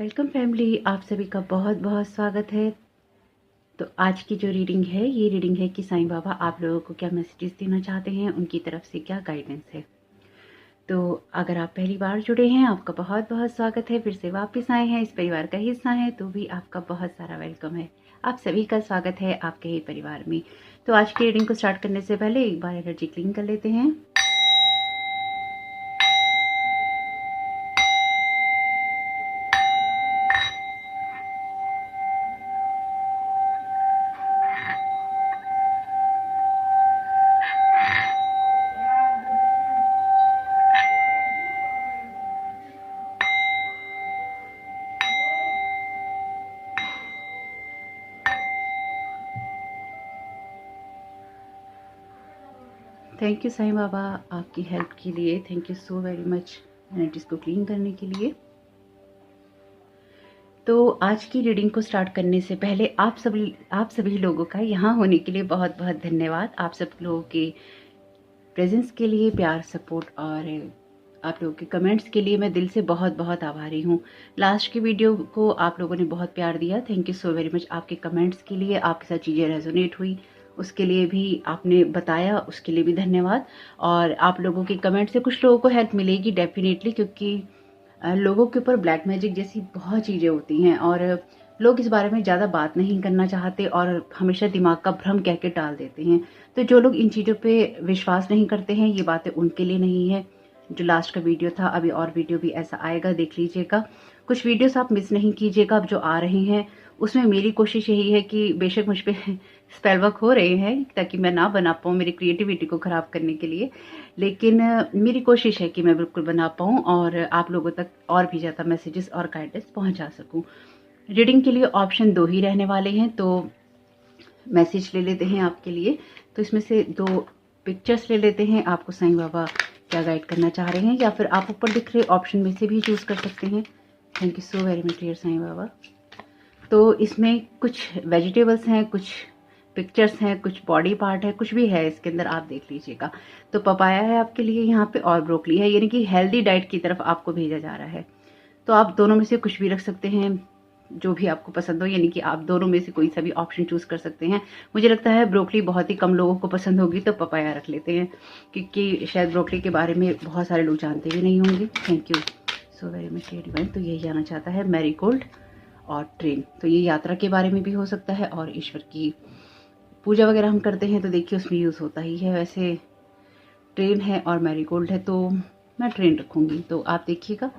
Welcome family, आप सभी का बहुत बहुत स्वागत है। तो आज की जो रीडिंग है ये रीडिंग है कि साईं बाबा आप लोगों को क्या मैसेजेस देना चाहते हैं, उनकी तरफ से क्या गाइडेंस है। तो अगर आप पहली बार जुड़े हैं आपका बहुत बहुत स्वागत है, फिर से वापस आए हैं इस परिवार का हिस्सा हैं तो भी आपका बहुत सारा वेलकम है। आप सभी का स्वागत है आपके ही परिवार में। तो आज की रीडिंग को स्टार्ट करने से पहले एक बार एनर्जी क्लीन कर लेते हैं। थैंक यू साईं बाबा आपकी हेल्प के लिए, thank you so very much energies को क्लीन करने के लिए। तो आज की रीडिंग को स्टार्ट करने से पहले आप सभी लोगों का यहाँ होने के लिए बहुत बहुत धन्यवाद। आप सब लोगों के प्रेजेंस के लिए, प्यार, सपोर्ट और आप लोगों के कमेंट्स के लिए मैं दिल से बहुत बहुत आभारी हूँ। लास्ट की वीडियो को आप लोगों ने बहुत प्यार दिया, thank you so very much. आपके कमेंट्स के लिए, आपके साथ चीज़ें रेजोनेट हुई उसके लिए भी, आपने बताया उसके लिए भी धन्यवाद। और आप लोगों के कमेंट से कुछ लोगों को हेल्प मिलेगी डेफिनेटली, क्योंकि लोगों के ऊपर ब्लैक मैजिक जैसी बहुत चीज़ें होती हैं और लोग इस बारे में ज़्यादा बात नहीं करना चाहते और हमेशा दिमाग का भ्रम कह के टाल देते हैं। तो जो लोग इन चीज़ों पे विश्वास नहीं करते हैं, ये बातें उनके लिए नहीं है। जो लास्ट का वीडियो था, अभी और वीडियो भी ऐसा आएगा, देख लीजिएगा। कुछ वीडियोस आप मिस नहीं कीजिएगा। अब जो आ रहे हैं उसमें मेरी कोशिश यही है कि बेशक मुझ पर स्पेल वर्क हो रहे हैं ताकि मैं ना बना पाऊँ, मेरी क्रिएटिविटी को ख़राब करने के लिए, लेकिन मेरी कोशिश है कि मैं बिल्कुल बना पाऊँ और आप लोगों तक और भी ज़्यादा मैसेजेस और गाइडेंस पहुँचा सकूँ। रीडिंग के लिए ऑप्शन 2 ही रहने वाले हैं, तो मैसेज ले लेते हैं आपके लिए। तो इसमें से 2 पिक्चर्स ले लेते हैं। आपको साईं बाबा क्या गाइड करना चाह रहे हैं, या फिर आप ऊपर दिख रहे ऑप्शन में से भी चूज़ कर सकते हैं। Thank you so very much dear Sai Baba. तो इसमें कुछ वेजिटेबल्स हैं, कुछ पिक्चर्स हैं, कुछ बॉडी पार्ट है, कुछ भी है इसके अंदर, आप देख लीजिएगा। तो पपाया है आपके लिए यहाँ पे और ब्रोकली है, यानी कि हेल्दी डाइट की तरफ आपको भेजा जा रहा है। तो आप दोनों में से कुछ भी रख सकते हैं, जो भी आपको पसंद हो, यानी कि आप दोनों में से कोई सा भी ऑप्शन चूज कर सकते हैं। मुझे लगता है ब्रोकली बहुत ही कम लोगों को पसंद होगी, तो पपाया रख लेते हैं, क्योंकि शायद ब्रोकली के बारे में बहुत सारे लोग जानते भी नहीं होंगे। Thank you so very much divine. तो यही आना चाहता है मैरीगोल्ड और ट्रेन। तो ये यात्रा के बारे में भी हो सकता है, और ईश्वर की पूजा वगैरह हम करते हैं तो देखिए उसमें यूज़ होता ही है। वैसे ट्रेन है और मैरीगोल्ड है, तो मैं ट्रेन रखूँगी। तो आप देखिएगा,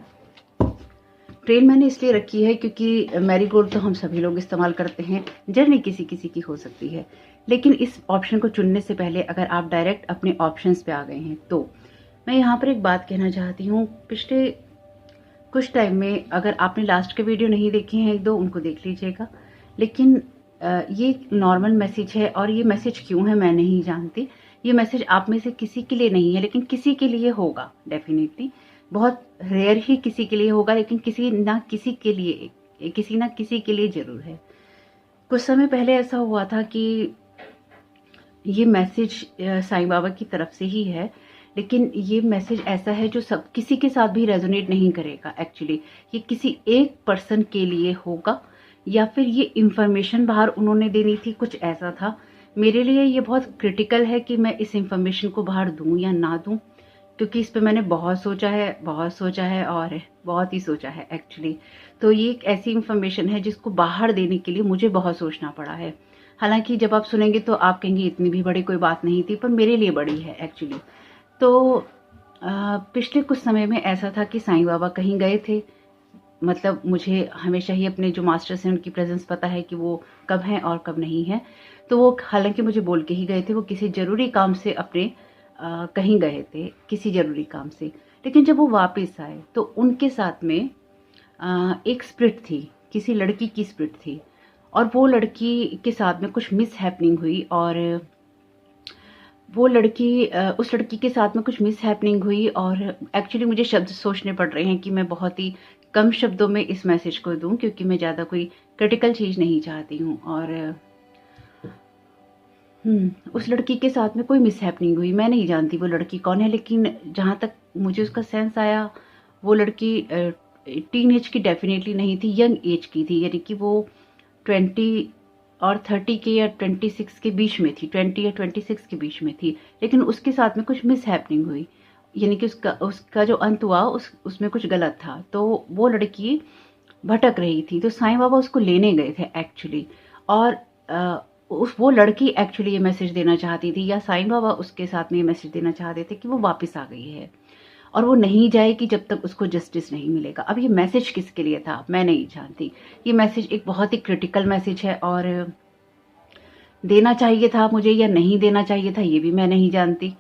ट्रेन मैंने इसलिए रखी है क्योंकि मैरीगोल्ड तो हम सभी लोग इस्तेमाल करते हैं, जर्नी किसी किसी की हो सकती है। लेकिन इस ऑप्शन को चुनने से पहले अगर आप डायरेक्ट अपने ऑप्शंस पे आ गए हैं, तो मैं यहाँ पर एक बात कहना चाहती हूँ। पिछले कुछ टाइम में, अगर आपने लास्ट के वीडियो नहीं देखे हैं एक दो, उनको देख लीजिएगा। लेकिन ये नॉर्मल मैसेज है, और ये मैसेज क्यों है मैं नहीं जानती। ये मैसेज आप में से किसी के लिए नहीं है, लेकिन किसी के लिए होगा डेफिनेटली। बहुत रेयर ही किसी के लिए होगा, लेकिन किसी ना किसी के लिए जरूर है। कुछ समय पहले ऐसा हुआ था कि ये मैसेज साईं बाबा की तरफ से ही है, लेकिन ये मैसेज ऐसा है जो सब किसी के साथ भी रेजोनेट नहीं करेगा। एक्चुअली ये किसी एक पर्सन के लिए होगा, या फिर ये इंफॉर्मेशन बाहर उन्होंने देनी थी, कुछ ऐसा था। मेरे लिए ये बहुत क्रिटिकल है कि मैं इस इंफॉर्मेशन को बाहर दूं या ना दूं, क्योंकि इस पे मैंने बहुत सोचा है और बहुत ही सोचा है एक्चुअली। तो ये एक ऐसी इंफॉर्मेशन है जिसको बाहर देने के लिए मुझे बहुत सोचना पड़ा है। हालांकि जब आप सुनेंगे तो आप कहेंगे इतनी भी बड़ी कोई बात नहीं थी, पर मेरे लिए बड़ी है एक्चुअली। तो पिछले कुछ समय में ऐसा था कि साईं बाबा कहीं गए थे, मतलब मुझे हमेशा ही अपने जो मास्टर्स हैं उनकी प्रेजेंस पता है कि वो कब हैं और कब नहीं है। तो वो हालांकि मुझे बोल के ही गए थे, वो किसी ज़रूरी काम से अपने कहीं गए थे, किसी ज़रूरी काम से। लेकिन जब वो वापस आए तो उनके साथ में एक स्प्रिट थी, किसी लड़की की स्प्रिट थी, और वो लड़की के साथ में कुछ मिस हैपनिंग हुई, और वो लड़की उस लड़की के साथ में कुछ मिस हैपनिंग हुई। और एक्चुअली मुझे शब्द सोचने पड़ रहे हैं कि मैं बहुत ही कम शब्दों में इस मैसेज को दूं, क्योंकि मैं ज़्यादा कोई क्रिटिकल चीज़ नहीं चाहती हूँ। और उस लड़की के साथ में कोई मिस हैपनिंग हुई। मैं नहीं जानती वो लड़की कौन है, लेकिन जहाँ तक मुझे उसका सेंस आया, वो लड़की टीन एज की डेफिनेटली नहीं थी, यंग एज की थी, यानी कि वो 20 और 30 के या 26 के बीच में थी, 20 या 26 के बीच में थी। लेकिन उसके साथ में कुछ मिस हैपनिंग हुई, यानी कि उसका जो अंत हुआ उसमें कुछ गलत था। तो वो लड़की भटक रही थी, तो साईं बाबा उसको लेने गए थे एक्चुअली। और वो लड़की एक्चुअली ये मैसेज देना चाहती थी, या साईं बाबा उसके साथ में ये मैसेज देना चाहते थे कि वो वापस आ गई है और वो नहीं जाएगी जब तक उसको जस्टिस नहीं मिलेगा। अब ये मैसेज किसके लिए था मैं नहीं जानती। ये मैसेज एक बहुत ही क्रिटिकल मैसेज है, और देना चाहिए था मुझे या नहीं देना चाहिए था ये भी मैं नहीं जानती।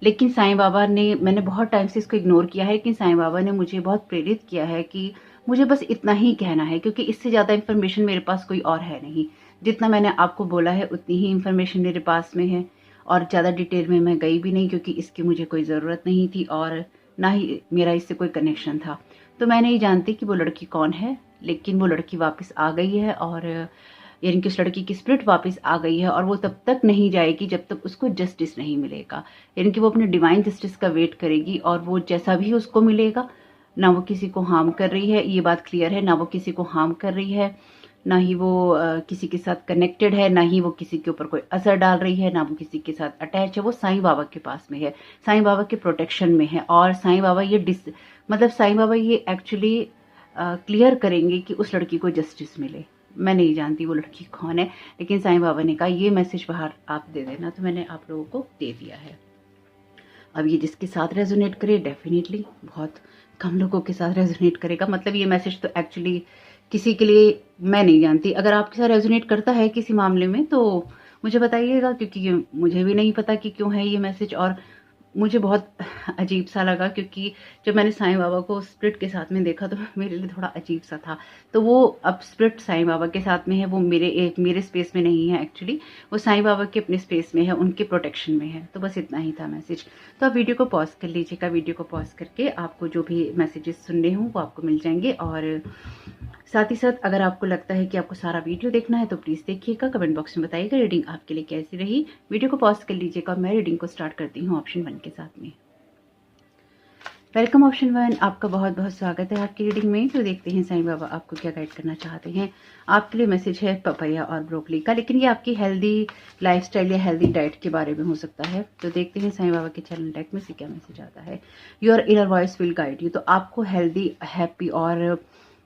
लेकिन साईं बाबा ने, मैंने बहुत टाइम से इसको इग्नोर किया है, लेकिन साईं बाबा ने मुझे बहुत प्रेरित किया है कि मुझे बस इतना ही कहना है, क्योंकि इससे ज़्यादा इन्फॉर्मेशन मेरे पास कोई और है नहीं। जितना मैंने आपको बोला है उतनी ही इन्फॉर्मेशन मेरे पास में है, और ज़्यादा डिटेल में मैं गई भी नहीं, क्योंकि इसकी मुझे कोई ज़रूरत नहीं थी और ना ही मेरा इससे कोई कनेक्शन था। तो मैं नहीं जानती कि वो लड़की कौन है, लेकिन वो लड़की वापस आ गई है, और यानी कि उस लड़की की स्पिरिट वापस आ गई है, और वो तब तक नहीं जाएगी जब तक उसको जस्टिस नहीं मिलेगा। यानी कि वो अपने डिवाइन जस्टिस का वेट करेगी, और वो जैसा भी उसको मिलेगा, ना वो किसी को हार्म कर रही है, ये बात क्लियर है, ना वो किसी को हार्म कर रही है, ना ही वो किसी के साथ कनेक्टेड है, ना ही वो किसी के ऊपर कोई असर डाल रही है, ना वो किसी के साथ अटैच है। वो साईं बाबा के पास में है, साईं बाबा के प्रोटेक्शन में है, और साईं बाबा मतलब साईं बाबा ये एक्चुअली क्लियर करेंगे कि उस लड़की को जस्टिस मिले। मैं नहीं जानती वो लड़की कौन है, लेकिन साईं बाबा ने कहा ये मैसेज बाहर आप दे देना, तो मैंने आप लोगों को दे दिया है। अब ये जिसके साथ रेजोनेट करे, डेफिनेटली बहुत कम लोगों के साथ रेजोनेट करेगा। मतलब ये मैसेज तो एक्चुअली किसी के लिए मैं नहीं जानती। अगर आपके साथ रेजोनेट करता है किसी मामले में तो मुझे बताइएगा, क्योंकि मुझे भी नहीं पता कि क्यों है ये मैसेज। और मुझे बहुत अजीब सा लगा, क्योंकि जब मैंने साईं बाबा को स्पिरिट के साथ में देखा तो मेरे लिए थोड़ा अजीब सा था। तो वो अब स्पिरिट साईं बाबा के साथ में है, वो मेरे स्पेस में नहीं है एक्चुअली, वो साईं बाबा के अपने स्पेस में है, उनके प्रोटेक्शन में है। तो बस इतना ही था मैसेज। तो आप वीडियो को पॉज कर लीजिएगा, वीडियो को पॉज करके आपको जो भी मैसेजेस सुनने हों वो आपको मिल जाएंगे। और साथ ही साथ अगर आपको लगता है कि आपको सारा वीडियो देखना है तो प्लीज़ देखिएगा, कमेंट बॉक्स में बताइएगा रीडिंग आपके लिए कैसी रही। वीडियो को पॉज कर लीजिएगा, मैं रीडिंग को स्टार्ट करती हूँ ऑप्शन 1 के साथ में। वेलकम ऑप्शन 1, आपका बहुत बहुत स्वागत है आपकी रीडिंग में। तो देखते हैं साईं बाबा आपको क्या गाइड करना चाहते हैं। आपके लिए मैसेज है पपाया और ब्रोकली का, लेकिन ये आपकी हेल्दी लाइफस्टाइल या हेल्दी डाइट के बारे में हो सकता है। तो देखते हैं साईं बाबा के चैनल डेक में से क्या मैसेज आता है। Your inner voice will guide you. तो आपको हेल्दी, हैप्पी और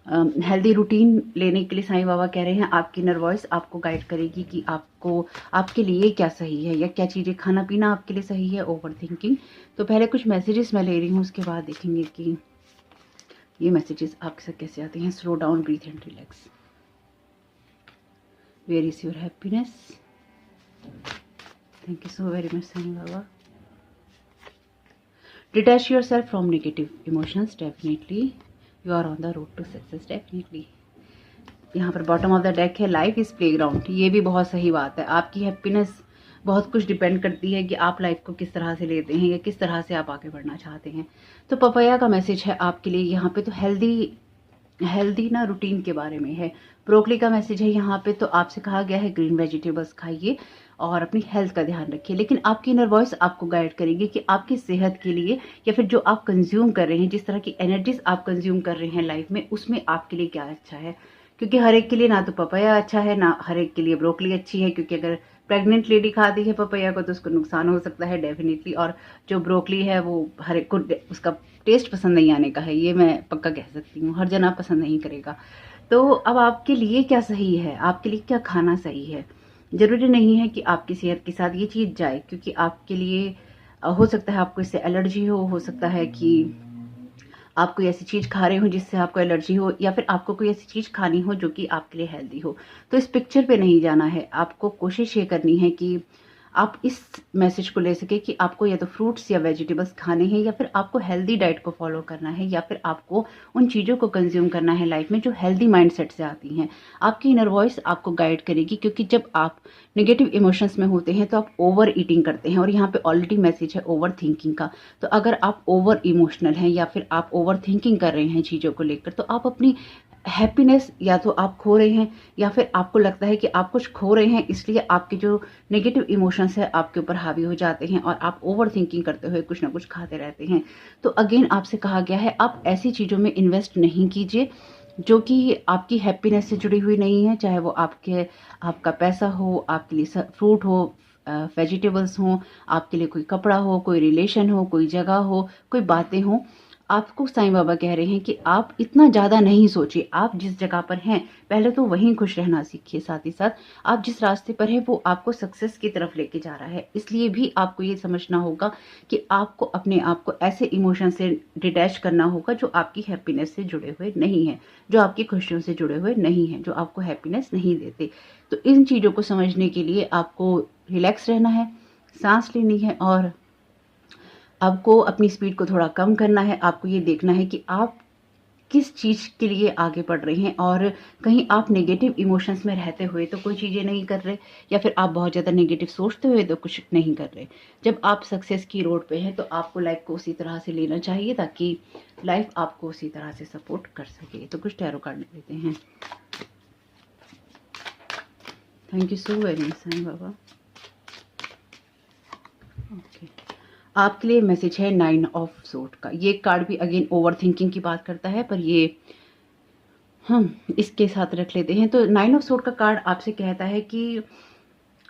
हेल्दी रूटीन लेने के लिए साईं बाबा कह रहे हैं आपकी इनर वॉइस आपको गाइड करेगी कि आपको, आपके लिए क्या सही है, या क्या चीज़ें खाना पीना आपके लिए सही है। Over thinking. तो पहले कुछ मैसेजेस मैं ले रही हूँ, उसके बाद देखेंगे कि ये मैसेजेस आपके साथ कैसे आते हैं। Slow down, breathe and relax. Where is your happiness. Thank you so very much Sai Baba. Detach yourself from negative emotions, definitely you are on the road to success, definitely. यहाँ पर बॉटम ऑफ द डेक है life is playground. ये भी बहुत सही बात है। आपकी हैप्पीनेस बहुत कुछ डिपेंड करती है कि आप लाइफ को किस तरह से लेते हैं या किस तरह से आप आगे बढ़ना चाहते हैं। तो पपाया का मैसेज है आपके लिए यहाँ पे, तो हेल्दी ना रूटीन के बारे में है। ब्रोकली का मैसेज है यहाँ पे, तो आपसे कहा गया है ग्रीन वेजिटेबल्स खाइए और अपनी हेल्थ का ध्यान रखिए। लेकिन आपकी इनर वॉइस आपको गाइड करेगी कि आपकी सेहत के लिए, या फिर जो आप कंज्यूम कर रहे हैं, जिस तरह की एनर्जीज आप कंज्यूम कर रहे हैं लाइफ में, उसमें आपके लिए क्या अच्छा है। क्योंकि हर एक के लिए ना तो पपाया अच्छा है, ना हर एक के लिए ब्रोकली अच्छी है। क्योंकि अगर प्रेग्नेंट लेडी खाती है पपाया को तो उसको नुकसान हो सकता है डेफिनेटली, और जो ब्रोकली है वो हर एक को उसका टेस्ट पसंद नहीं आने का है, ये मैं पक्का कह सकती हूँ। हर जना पसंद नहीं करेगा। तो अब आपके लिए क्या सही है, आपके लिए क्या खाना सही है। ज़रूरी नहीं है कि आपकी सेहत के साथ ये चीज़ जाए, क्योंकि आपके लिए हो सकता है आपको इससे एलर्जी हो सकता है कि आप कोई ऐसी चीज़ खा रहे हो जिससे आपको एलर्जी हो, या फिर आपको कोई ऐसी चीज़ खानी हो जो कि आपके लिए हेल्दी हो। तो इस पिक्चर पे नहीं जाना है, आपको कोशिश ये करनी है कि आप इस मैसेज को ले सके कि आपको या तो फ्रूट्स या वेजिटेबल्स खाने हैं, या फिर आपको हेल्दी डाइट को फॉलो करना है, या फिर आपको उन चीज़ों को कंज्यूम करना है लाइफ में जो हेल्दी माइंडसेट से आती हैं। आपकी इनर वॉइस आपको गाइड करेगी, क्योंकि जब आप नेगेटिव इमोशंस में होते हैं तो आप ओवर ईटिंग करते हैं, और यहाँ पे ऑलरेडी मैसेज है ओवर थिंकिंग का। तो अगर आप ओवर इमोशनल हैं या फिर आप ओवर थिंकिंग कर रहे हैं चीज़ों को लेकर, तो आप अपनी हैप्पीनेस या तो आप खो रहे हैं, या फिर आपको लगता है कि आप कुछ खो रहे हैं, इसलिए आपके जो नेगेटिव इमोशंस है आपके ऊपर हावी हो जाते हैं और आप ओवर थिंकिंग करते हुए कुछ ना कुछ खाते रहते हैं। तो अगेन आपसे कहा गया है, आप ऐसी चीज़ों में इन्वेस्ट नहीं कीजिए जो कि आपकी हैप्पीनेस से जुड़ी हुई नहीं है, चाहे वो आपका पैसा हो, आपके लिए फ्रूट हो, वेजिटेबल्स हों, आपके लिए कोई कपड़ा हो, कोई रिलेशन हो, कोई जगह हो, कोई बातें हों। आपको साईं बाबा कह रहे हैं कि आप इतना ज़्यादा नहीं सोचिए, आप जिस जगह पर हैं पहले तो वहीं खुश रहना सीखिए। साथ ही साथ आप जिस रास्ते पर हैं वो आपको सक्सेस की तरफ लेके जा रहा है, इसलिए भी आपको ये समझना होगा कि आपको अपने आप को ऐसे इमोशन से डिटैच करना होगा जो आपकी हैप्पीनेस से जुड़े हुए नहीं हैं, जो आपकी खुशियों से जुड़े हुए नहीं हैं, जो आपको हैप्पीनेस नहीं देते। तो इन चीज़ों को समझने के लिए आपको रिलैक्स रहना है, सांस लेनी है और आपको अपनी स्पीड को थोड़ा कम करना है। आपको ये देखना है कि आप किस चीज़ के लिए आगे बढ़ रहे हैं, और कहीं आप नेगेटिव इमोशंस में रहते हुए तो कोई चीज़ें नहीं कर रहे, या फिर आप बहुत ज़्यादा नेगेटिव सोचते हुए तो कुछ नहीं कर रहे। जब आप सक्सेस की रोड पे हैं तो आपको लाइफ को उसी तरह से लेना चाहिए ताकि लाइफ आपको उसी तरह से सपोर्ट कर सके। तो कुछ टैरो कार्ड लेते हैं। Thank you so very much Sai Baba. Okay, आपके लिए मैसेज है 9 ऑफ सोर्ड का। ये कार्ड भी अगेन ओवर थिंकिंग की बात करता है, पर ये हम इसके साथ रख लेते हैं। तो 9 ऑफ सोर्ड का कार्ड आपसे कहता है कि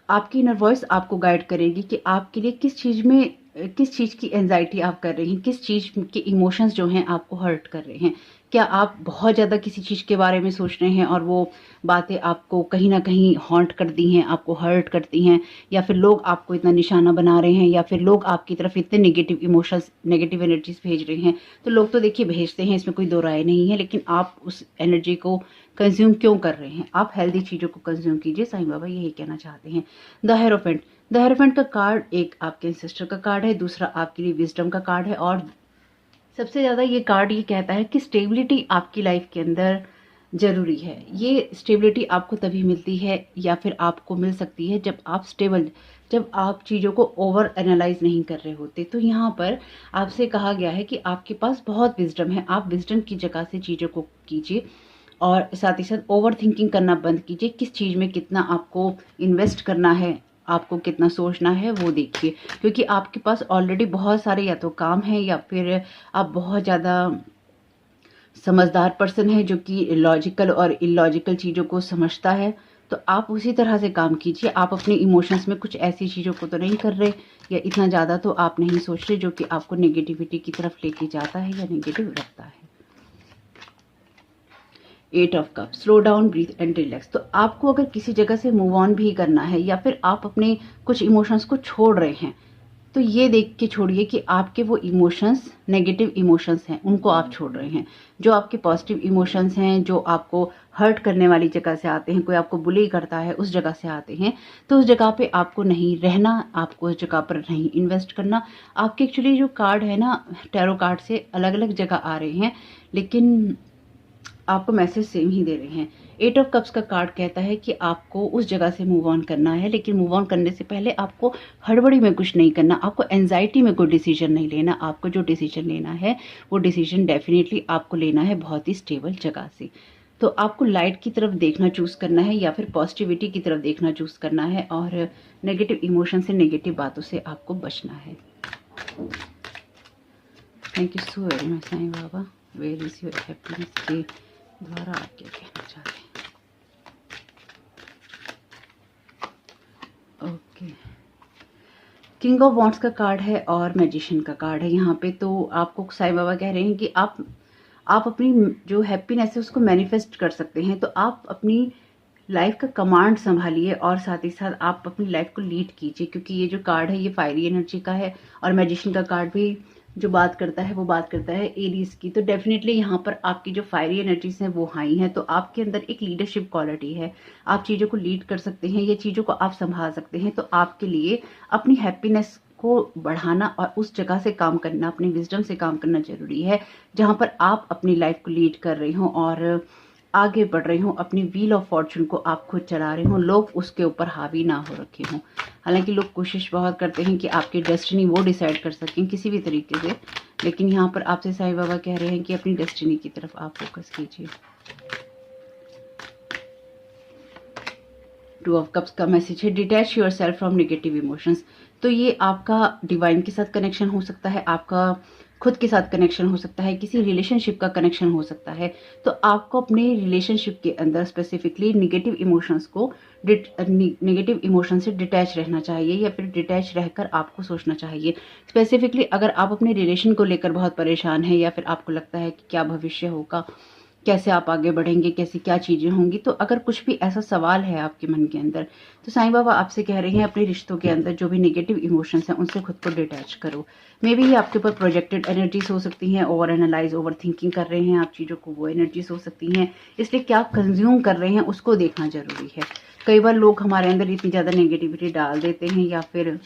आपकी इनर वॉइस आपको गाइड करेगी कि आपके लिए किस चीज़ की एंजाइटी आप कर रही हैं, किस चीज़ के इमोशंस जो हैं आपको हर्ट कर रहे हैं। क्या आप बहुत ज़्यादा किसी चीज़ के बारे में सोच रहे हैं और वो बातें आपको कहीं ना कहीं हॉन्ट करती हैं, आपको हर्ट करती हैं, या फिर लोग आपको इतना निशाना बना रहे हैं, या फिर लोग आपकी तरफ इतने नेगेटिव इमोशंस, नेगेटिव एनर्जीज भेज रहे हैं। तो लोग तो देखिए भेजते हैं, इसमें कोई दो राय नहीं है, लेकिन आप उस एनर्जी को कंज्यूम क्यों कर रहे हैं? आप हेल्दी चीज़ों को कंज्यूम कीजिए, साईं बाबा यही कहना चाहते हैं। द हेरोफेंट, द हेरोफेंट का कार्ड एक आपके एंसेस्टर का कार्ड है, दूसरा आपके लिए विजडम का कार्ड है, और सबसे ज़्यादा ये कार्ड ये कहता है कि स्टेबिलिटी आपकी लाइफ के अंदर ज़रूरी है। ये स्टेबिलिटी आपको तभी मिलती है या फिर आपको मिल सकती है जब आप चीज़ों को ओवर एनालाइज नहीं कर रहे होते। तो यहाँ पर आपसे कहा गया है कि आपके पास बहुत विजडम है, आप विजडम की जगह से चीज़ों को कीजिए, और साथ ही साथ ओवर थिंकिंग करना बंद कीजिए। किस चीज़ में कितना आपको इन्वेस्ट करना है, आपको कितना सोचना है वो देखिए, क्योंकि आपके पास ऑलरेडी बहुत सारे या तो काम है, या फिर आप बहुत ज़्यादा समझदार पर्सन है जो कि लॉजिकल और इलॉजिकल चीज़ों को समझता है। तो आप उसी तरह से काम कीजिए। आप अपने इमोशंस में कुछ ऐसी चीज़ों को तो नहीं कर रहे, या इतना ज़्यादा तो आप नहीं सोच रहे जो कि आपको नेगेटिविटी की तरफ लेके जाता है या नेगेटिव रखता है। 8 of cup, slow down, breathe and relax. तो आपको अगर किसी जगह से मूव ऑन भी करना है, या फिर आप अपने कुछ इमोशंस को छोड़ रहे हैं, तो ये देख के छोड़िए कि आपके वो इमोशंस नेगेटिव इमोशंस हैं, उनको आप छोड़ रहे हैं। जो आपके पॉजिटिव इमोशंस हैं, जो आपको हर्ट करने वाली जगह से आते हैं, कोई आपको बुली करता है उस जगह से आते हैं, तो उस जगह पे आपको नहीं रहना, आपको उस जगह पर नहीं इन्वेस्ट करना। आपके एक्चुअली जो कार्ड है ना, टैरो कार्ड से अलग अलग जगह आ रहे हैं, लेकिन आपको मैसेज सेम ही दे रहे हैं। 8 ऑफ कप्स का कार्ड कहता है कि आपको उस जगह से मूव ऑन करना है, लेकिन मूव ऑन करने से पहले आपको हड़बड़ी में कुछ नहीं करना, आपको एंजाइटी में कोई डिसीजन नहीं लेना। आपको जो डिसीजन लेना है वो डिसीजन डेफिनेटली आपको लेना है बहुत ही स्टेबल जगह से। तो आपको लाइट की तरफ देखना चूज़ करना है, या फिर पॉजिटिविटी की तरफ देखना चूज़ करना है, और नेगेटिव इमोशन से, नेगेटिव बातों से आपको बचना है। Thank you so very much Sai Baba. Where is your happiness के द्वारा आप क्या कहना चाहते हैं? ओके, किंग ऑफ वॉन्ड्स का कार्ड है और मैजिशियन का कार्ड है यहाँ पे। तो आपको साईं बाबा कह रहे हैं कि आप अपनी जो हैप्पीनेस है उसको मैनिफेस्ट कर सकते हैं। तो आप अपनी लाइफ का कमांड संभालिए, और साथ ही साथ आप अपनी लाइफ को लीड कीजिए, क्योंकि ये जो कार्ड है ये फायरी एनर्जी का है, और मैजिशियन का कार्ड भी जो बात करता है वो बात करता है एरीज की। तो डेफिनेटली यहाँ पर आपकी जो फायरी एनर्जीज हैं वो हाई हैं, तो आपके अंदर एक लीडरशिप क्वालिटी है, आप चीज़ों को लीड कर सकते हैं, ये चीज़ों को आप संभाल सकते हैं। तो आपके लिए अपनी हैप्पीनेस को बढ़ाना और उस जगह से काम करना, अपनी विजडम से काम करना जरूरी है, जहाँ पर आप अपनी लाइफ को लीड कर रहे हों और आगे बढ़ रहे हों, अपनी व्हील ऑफ फॉर्चून को आप खुद चला रहे हों, लोग उसके ऊपर हावी ना हो रखे हों। हालांकि लोग कोशिश बहुत करते हैं कि आपकी डेस्टिनी वो डिसाइड कर सकें किसी भी तरीके से, लेकिन यहाँ पर आपसे साईं बाबा कह रहे हैं कि अपनी डेस्टिनी की तरफ आप फोकस कीजिए। टू ऑफ कप्स का मैसेज है, detach yourself from negative emotions. तो ये आपका डिवाइन के साथ कनेक्शन हो सकता है, आपका खुद के साथ कनेक्शन हो सकता है, किसी रिलेशनशिप का कनेक्शन हो सकता है। तो आपको अपने रिलेशनशिप के अंदर स्पेसिफिकली नेगेटिव इमोशंस को नेगेटिव इमोशन से डिटैच रहना चाहिए, या फिर डिटैच रहकर आपको सोचना चाहिए। स्पेसिफिकली अगर आप अपने रिलेशन को लेकर बहुत परेशान हैं, या फिर आपको लगता है कि क्या भविष्य होगा, कैसे आप आगे बढ़ेंगे, कैसी क्या चीज़ें होंगी, तो अगर कुछ भी ऐसा सवाल है आपके मन के अंदर, तो साईं बाबा आपसे कह रहे हैं अपने रिश्तों के अंदर जो भी नेगेटिव इमोशंस हैं उनसे खुद को डिटैच करो। मे बी ये आपके ऊपर प्रोजेक्टेड एनर्जीज हो सकती हैं, ओवर एनालाइज, ओवर थिंकिंग कर रहे हैं आप चीज़ों को, वो एनर्जीज हो सकती हैं। इसलिए क्या कंज्यूम कर रहे हैं उसको देखना जरूरी है। कई बार लोग हमारे अंदर इतनी ज़्यादा नेगेटिविटी डाल देते हैं, या फिर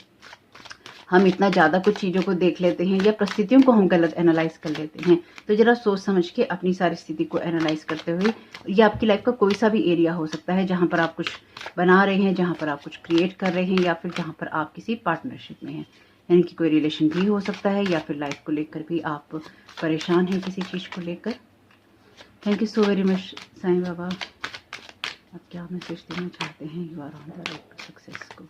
हम इतना ज़्यादा कुछ चीज़ों को देख लेते हैं, या परिस्थितियों को हम गलत एनालाइज कर लेते हैं। तो ज़रा सोच समझ के अपनी सारी स्थिति को एनालाइज करते हुए, ये आपकी लाइफ का कोई सा भी एरिया हो सकता है जहाँ पर आप कुछ बना रहे हैं, जहाँ पर आप कुछ क्रिएट कर रहे हैं, या फिर जहाँ पर आप किसी पार्टनरशिप में हैं, यानी कि कोई रिलेशन भी हो सकता है, या फिर लाइफ को लेकर भी आप परेशान हैं किसी चीज़ को लेकर। Thank you so very much Sai Baba. आप क्या मैसेज देना चाहते हैं? You are on the road to success को।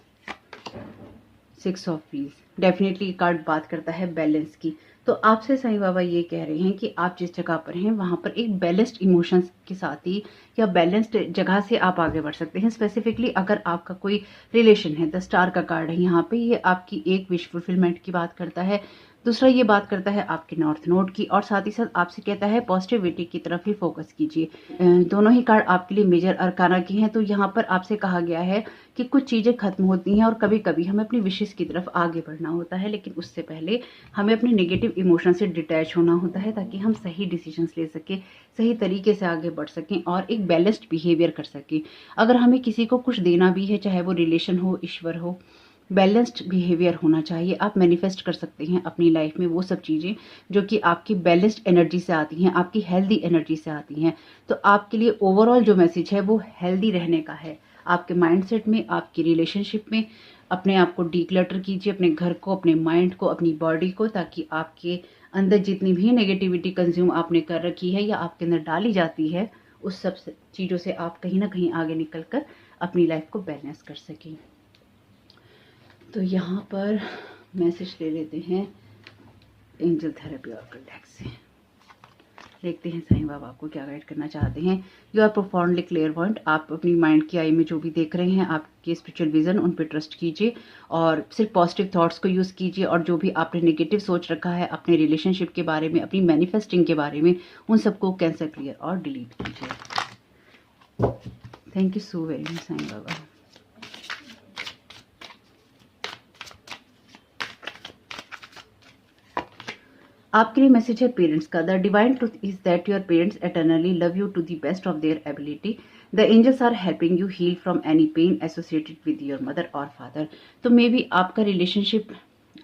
6 ऑफ व्हील्स डेफिनेटली कार्ड बात करता है बैलेंस की। तो आपसे साईं बाबा ये कह रहे हैं कि आप जिस जगह पर हैं वहाँ पर एक बैलेंस्ड इमोशंस के साथ ही, या बैलेंस्ड जगह से आप आगे बढ़ सकते हैं। स्पेसिफिकली अगर आपका कोई रिलेशन है, द स्टार का कार्ड है यहाँ पे, ये आपकी एक विश फुलफिलमेंट की बात करता है। दूसरा ये बात करता है आपके नॉर्थ नोड की, और साथ ही साथ आपसे कहता है पॉजिटिविटी की तरफ ही फोकस कीजिए। दोनों ही कार्ड आपके लिए मेजर अरकाना की हैं। तो यहाँ पर आपसे कहा गया है कि कुछ चीज़ें खत्म होती हैं, और कभी कभी हमें अपनी विशेष की तरफ आगे बढ़ना होता है, लेकिन उससे पहले हमें अपने नेगेटिव इमोशन से डिटैच होना होता है, ताकि हम सही डिसीजंस ले सकें, सही तरीके से आगे बढ़ सकें, और एक बैलेंस्ड बिहेवियर कर सकें। अगर हमें किसी को कुछ देना भी है, चाहे वो रिलेशन हो, ईश्वर हो, बैलेंस्ड बिहेवियर होना चाहिए। आप मैनिफेस्ट कर सकते हैं अपनी लाइफ में वो सब चीज़ें जो कि आपकी बैलेंस्ड एनर्जी से आती हैं, आपकी हेल्दी एनर्जी से आती हैं। तो आपके लिए ओवरऑल जो मैसेज है वो हेल्दी रहने का है। आपके माइंडसेट में, आपकी रिलेशनशिप में अपने आप को डीक्लटर कीजिए, अपने घर को, अपने माइंड को, अपनी बॉडी को, ताकि आपके अंदर जितनी भी नेगेटिविटी कंज्यूम आपने कर रखी है या आपके अंदर डाली जाती है, उस सब चीज़ों से आप कहीं ना कहीं आगे निकल कर अपनी लाइफ को बैलेंस कर सकें। तो यहाँ पर मैसेज ले लेते हैं एंजल थेरेपी और डेक से। देखते हैं साईं बाबा आपको क्या गाइड करना चाहते हैं। You are profoundly clairvoyant. आप अपनी माइंड की आई में जो भी देख रहे हैं, आपके स्पिरिचुअल विजन, उन पे ट्रस्ट कीजिए और सिर्फ पॉजिटिव थॉट्स को यूज़ कीजिए, और जो भी आपने नेगेटिव सोच रखा है अपने रिलेशनशिप के बारे में, अपनी मैनिफेस्टिंग के बारे में, उन सबको कैंसिल, क्लियर और डिलीट कीजिए। Thank you so very much Sai Baba. आपके लिए मैसेज है पेरेंट्स का। The divine truth is that your parents eternally love you to the best of their ability. The angels are helping you heal from any pain associated with your mother और father. तो may be आपका relationship,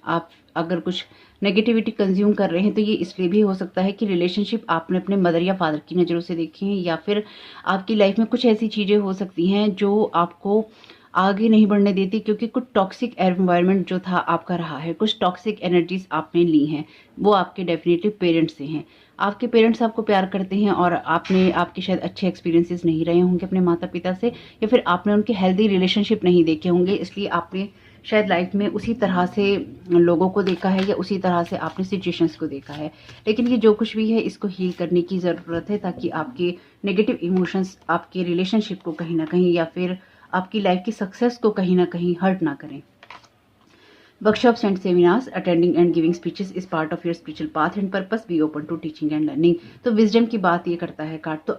आप अगर कुछ negativity consume कर रहे हैं तो ये इसलिए भी हो सकता है कि रिलेशनशिप आपने अपने मदर या फादर की नज़रों से देखी हैं, या फिर आपकी लाइफ में कुछ ऐसी चीज़ें हो सकती हैं जो आपको आगे नहीं बढ़ने देती, क्योंकि कुछ टॉक्सिक एनवायरनमेंट जो था आपका रहा है, कुछ टॉक्सिक एनर्जीज आपने ली हैं, वो आपके डेफिनेटली पेरेंट्स से हैं। आपके पेरेंट्स आपको प्यार करते हैं, और आपके शायद अच्छे एक्सपीरियंसेस नहीं रहे होंगे अपने माता पिता से, या फिर आपने उनके हेल्दी रिलेशनशिप नहीं देखे होंगे, इसलिए आपने शायद लाइफ में उसी तरह से लोगों को देखा है, या उसी तरह से आपने सिचुएशंस को देखा है। लेकिन ये जो कुछ भी है, इसको हील करने की ज़रूरत है, ताकि आपके नेगेटिव इमोशंस आपके रिलेशनशिप को कहीं ना कहीं, या फिर आपकी लाइफ की सक्सेस को कहीं ना कहीं हर्ट ना करें। Workshops and seminars, attending and giving speeches is part of your spiritual path and purpose, be open to teaching and learning. तो विजडम की बात ये करता है कार्ड। तो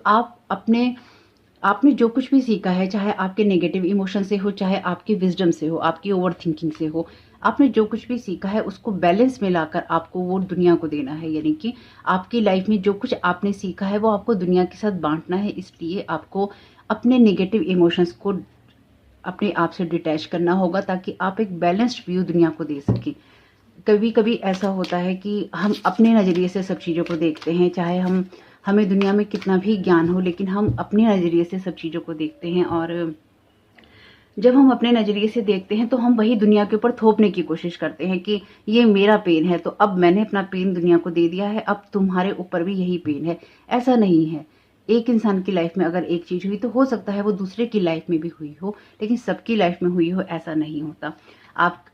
आपने जो कुछ भी सीखा है, चाहे आपके नेगेटिव इमोशन से हो, चाहे आपकी विजडम से हो, आपकी ओवर थिंकिंग से हो, आपने जो कुछ भी सीखा है उसको बैलेंस में लाकर आपको वो दुनिया को देना है। यानी कि आपकी लाइफ में जो कुछ आपने सीखा है वो आपको दुनिया के साथ बांटना है। इसलिए आपको अपने नेगेटिव इमोशंस को अपने आप से डिटैच करना होगा, ताकि आप एक बैलेंस्ड व्यू दुनिया को दे सकें। कभी कभी ऐसा होता है कि हम अपने नज़रिए से सब चीज़ों को देखते हैं, चाहे हमें दुनिया में कितना भी ज्ञान हो, लेकिन हम अपने नज़रिए से सब चीज़ों को देखते हैं। और जब हम अपने नज़रिए से देखते हैं तो हम वही दुनिया के ऊपर थोपने की कोशिश करते हैं कि ये मेरा पेन है, तो अब मैंने अपना पेन दुनिया को दे दिया है, अब तुम्हारे ऊपर भी यही पेन है। ऐसा नहीं है। एक इंसान की लाइफ में अगर एक चीज़ हुई तो हो सकता है वो दूसरे की लाइफ में भी हुई हो, लेकिन सबकी लाइफ में हुई हो ऐसा नहीं होता।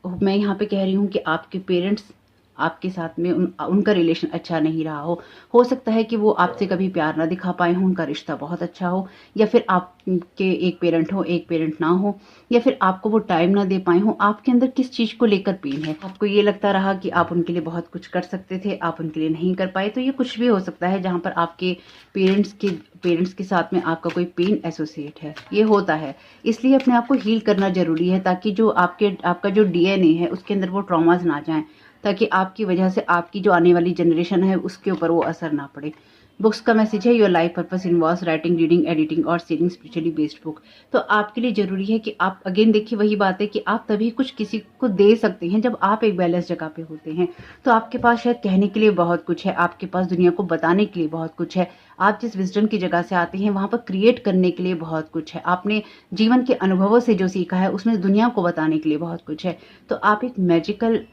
मैं यहाँ पे कह रही हूँ कि आपके पेरेंट्स आपके साथ में उनका रिलेशन अच्छा नहीं रहा हो सकता है कि वो आपसे कभी प्यार ना दिखा पाए हों, उनका रिश्ता बहुत अच्छा हो, या फिर आपके एक पेरेंट हो एक पेरेंट ना हो, या फिर आपको वो टाइम ना दे पाए हों। आपके अंदर किस चीज़ को लेकर पेन है, आपको ये लगता रहा कि आप उनके लिए बहुत कुछ कर सकते थे, आप उनके लिए नहीं कर पाए, तो ये कुछ भी हो सकता है जहाँ पर आपके पेरेंट्स के साथ में आपका कोई पेन एसोसिएट है, ये होता है। इसलिए अपने आप को हील करना जरूरी है, ताकि जो आपका जो डीएनए है उसके अंदर वो ट्रॉमास ना जाएं, ताकि आपकी वजह से आपकी जो आने वाली जनरेशन है उसके ऊपर वो असर ना पड़े। बुक्स का मैसेज है, your life purpose involves writing, reading, editing और सेलिंग स्पिरिचुअली बेस्ड बुक। तो आपके लिए जरूरी है कि आप, अगेन देखिए वही बात है कि आप तभी कुछ किसी को दे सकते हैं जब आप एक बैलेंस जगह पे होते हैं। तो आपके पास शायद कहने के लिए बहुत कुछ है, आपके पास दुनिया को बताने के लिए बहुत कुछ है, आप जिस विजडम की जगह से आते हैं वहां पर क्रिएट करने के लिए बहुत कुछ है, आपने जीवन के अनुभवों से जो सीखा है उसमें दुनिया को बताने के लिए बहुत कुछ है। तो आप एक मैजिकल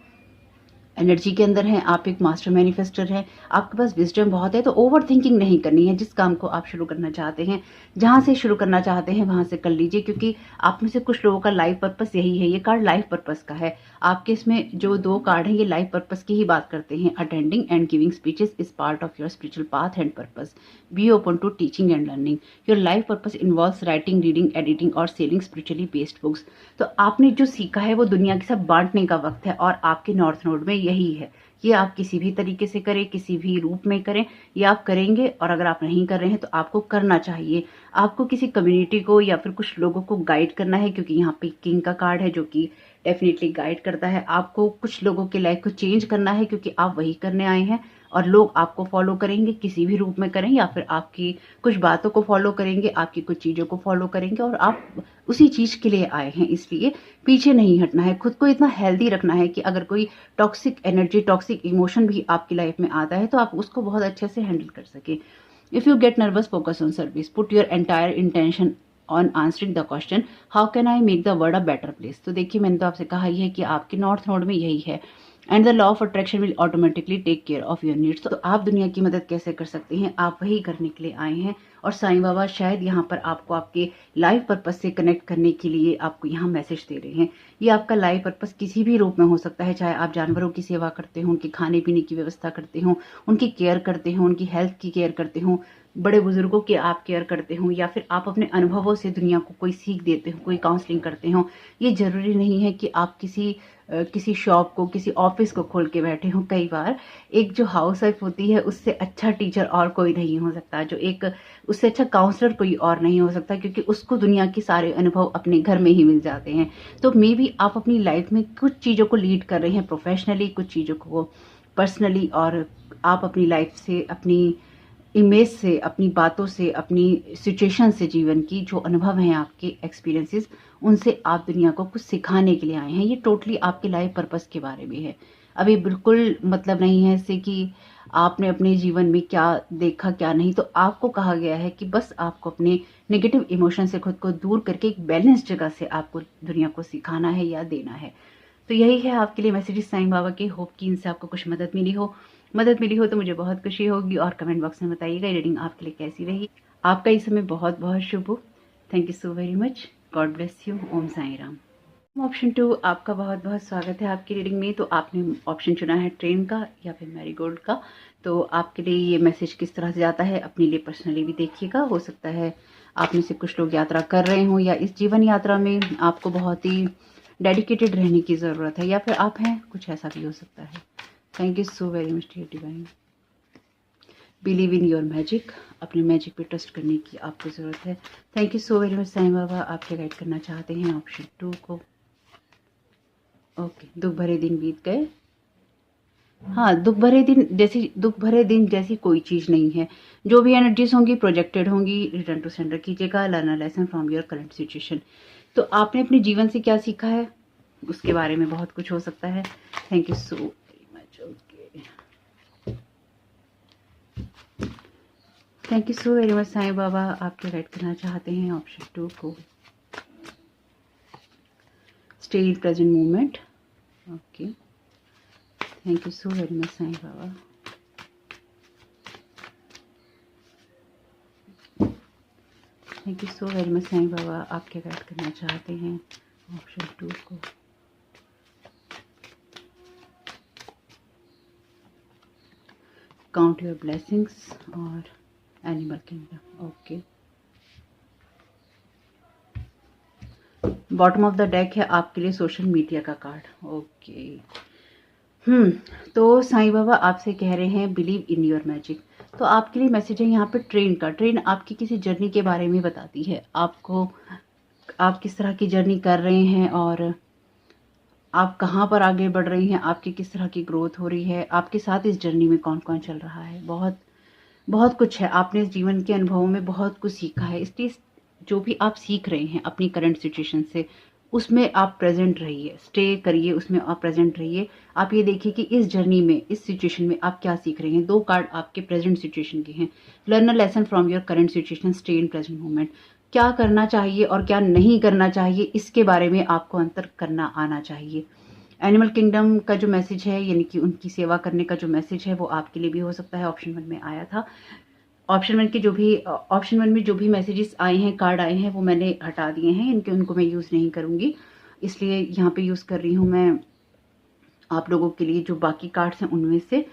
एनर्जी के अंदर हैं, आप एक मास्टर मैनिफेस्टर हैं, आपके पास विजडम बहुत है। तो ओवर थिंकिंग नहीं करनी है, जिस काम को आप शुरू करना चाहते हैं, जहां से शुरू करना चाहते हैं वहां से कर लीजिए, क्योंकि आप में से कुछ लोगों का लाइफ पर्पस यही है। ये कार्ड लाइफ पर्पस का है, आपके इसमें जो 2 कार्ड हैं ये लाइफ पर्पस की ही बात करते हैं। Attending and giving speeches is part of your spiritual path and purpose, be open to teaching and learning, your life purpose involves writing, reading, editing और सेलिंग स्पिरिचुअली बेस्ड बुक्स। तो आपने जो सीखा है वो दुनिया के साथ बांटने का वक्त है, और आपके नॉर्थ नोड में यही है। ये आप किसी भी तरीके से करें, किसी भी रूप में करें, ये आप करेंगे। और अगर आप नहीं कर रहे हैं तो आपको करना चाहिए। आपको किसी कम्युनिटी को या फिर कुछ लोगों को गाइड करना है, क्योंकि यहाँ पे किंग का कार्ड है जो कि डेफिनेटली गाइड करता है। आपको कुछ लोगों की लाइफ को चेंज करना है, क्योंकि आप वही करने आए हैं, और लोग आपको फॉलो करेंगे, किसी भी रूप में करें, या फिर आपकी कुछ बातों को फॉलो करेंगे, आपकी कुछ चीज़ों को फॉलो करेंगे, और आप उसी चीज़ के लिए आए हैं। इसलिए पीछे नहीं हटना है, खुद को इतना हेल्दी रखना है कि अगर कोई टॉक्सिक एनर्जी, टॉक्सिक इमोशन भी आपकी लाइफ में आता है तो आप उसको बहुत अच्छे से हैंडल कर सके। If you get nervous, focus on service, put your entire intention on answering the question, how can I make the world a better place. तो देखिए, मैंने तो आपसे कहा ही है कि आपके नॉर्थ नोड में यही है, and the law of attraction will automatically take care of your needs. तो आप दुनिया की मदद कैसे कर सकते हैं, आप वही करने के लिए आए हैं। और साईं बाबा शायद यहाँ पर आपको आपके लाइफ पर्पस से कनेक्ट करने के लिए आपको यहाँ मैसेज दे रहे हैं। ये आपका लाइफ पर्पस किसी भी रूप में हो सकता है, चाहे आप जानवरों की सेवा करते हो, उनके खाने पीने की व्यवस्था करते हो, उनकी केयर करते हो, उनकी हेल्थ की केयर करते हो, बड़े बुजुर्गों की आप केयर करते हो, या फिर आप अपने अनुभवों से दुनिया को कोई सीख देते हो, कोई काउंसलिंग करते हो। ये जरूरी नहीं है कि आप किसी शॉप को, किसी ऑफिस को खोल के बैठे हो। कई बार एक जो हाउस वाइफ होती है उससे अच्छा टीचर और कोई नहीं हो सकता, जो एक उससे अच्छा काउंसलर कोई और नहीं हो सकता, क्योंकि उसको दुनिया के सारे अनुभव अपने घर में ही मिल जाते हैं। तो मे बी आप अपनी लाइफ में कुछ चीज़ों को लीड कर रहे हैं प्रोफेशनली, कुछ चीज़ों को पर्सनली, और आप अपनी लाइफ से, अपनी इमेज से, अपनी बातों से, अपनी सिचुएशन से, जीवन की जो अनुभव हैं, आपके एक्सपीरियंसेस, उनसे आप दुनिया को कुछ सिखाने के लिए आए हैं। ये टोटली आपके लाइफ पर्पस के बारे में है। अभी बिल्कुल मतलब नहीं है इससे कि आपने अपने जीवन में क्या देखा क्या नहीं। तो आपको कहा गया है कि बस आपको अपने नेगेटिव इमोशन से खुद को दूर करके एक बैलेंस जगह से आपको दुनिया को सिखाना है या देना है। तो यही है आपके लिए मैसेजेस साईं बाबा के। होप कि इनसे आपको कुछ मदद मिली हो तो मुझे बहुत खुशी होगी, और कमेंट बॉक्स में बताइएगा रीडिंग आपके लिए कैसी रही। आपका इस समय बहुत बहुत शुभ हो। Thank you so very much. God bless you. Om Sai Ram. Option 2, आपका बहुत बहुत स्वागत है आपकी रीडिंग में। तो आपने ऑप्शन चुना है ट्रेन का या फिर मैरीगोल्ड का। तो आपके लिए ये मैसेज किस तरह से जाता है, अपने लिए पर्सनली भी देखिएगा। हो सकता है आप में से कुछ लोग यात्रा कर रहे हों, या इस जीवन यात्रा में आपको बहुत ही डेडिकेटेड रहने की ज़रूरत है, या फिर आप हैं, कुछ ऐसा भी हो सकता है। Thank you so very much dear divine. Believe in your magic, अपने मैजिक पे ट्रस्ट करने की आपको ज़रूरत है। Thank you so very much Sai Baba. आपके गाइड करना चाहते हैं ऑप्शन 2 को। ओके, दुख भरे दिन बीत गए। हाँ, दुख भरे दिन जैसी कोई चीज़ नहीं है। जो भी एनर्जीज होंगी प्रोजेक्टेड होंगी, रिटर्न टू सेंडर कीजिएगा। Learn a lesson from your current situation. तो आपने अपने जीवन से क्या सीखा है उसके बारे में बहुत कुछ हो सकता है। Thank you so very much. Okay, thank you so very much Sai Baba. आपके गाइड करना चाहते हैं ऑप्शन 2 को। Stay in present moment. Okay, thank you so very much Sai Baba. Thank you so very much Sai Baba. आप क्या गाइड करना चाहते हैं ऑप्शन 2 को? काउंट योर ब्लेसिंग्स और animal kingdom. Okay, bottom of the deck है आपके लिए सोशल मीडिया का कार्ड। ओके, तो साईं बाबा आपसे कह रहे हैं बिलीव इन योर मैजिक। तो आपके लिए मैसेज है यहाँ पे ट्रेन का। ट्रेन आपकी किसी जर्नी के बारे में बताती है, आपको आप किस तरह की जर्नी कर रहे हैं और आप कहाँ पर आगे बढ़ रही हैं, आपकी किस तरह की ग्रोथ हो रही है, आपके साथ इस जर्नी में कौन कौन चल रहा है। बहुत बहुत कुछ है, आपने इस जीवन के अनुभवों में बहुत कुछ सीखा है, इसलिए जो भी आप सीख रहे हैं अपनी करंट सिचुएशन से, उसमें आप प्रेजेंट रहिए, स्टे करिए, उसमें आप प्रेजेंट रहिए। आप ये देखिए कि इस जर्नी में, इस सिचुएशन में आप क्या सीख रहे हैं। 2 कार्ड आपके प्रेजेंट सिचुएशन के हैं। Learn a lesson from your current situation, stay in present moment. क्या करना चाहिए और क्या नहीं करना चाहिए, इसके बारे में आपको अंतर करना आना चाहिए। एनिमल किंगडम का जो मैसेज है, यानी कि उनकी सेवा करने का जो मैसेज है, वो आपके लिए भी हो सकता है। ऑप्शन 1 में आया था। ऑप्शन 1 में जो भी मैसेजेस आए हैं, कार्ड आए हैं, वो मैंने हटा दिए हैं, इनके उनको मैं यूज़ नहीं करूँगी, इसलिए यहाँ पे यूज़ कर रही हूँ मैं आप लोगों के लिए जो बाकी कार्ड्स हैं उनमें से,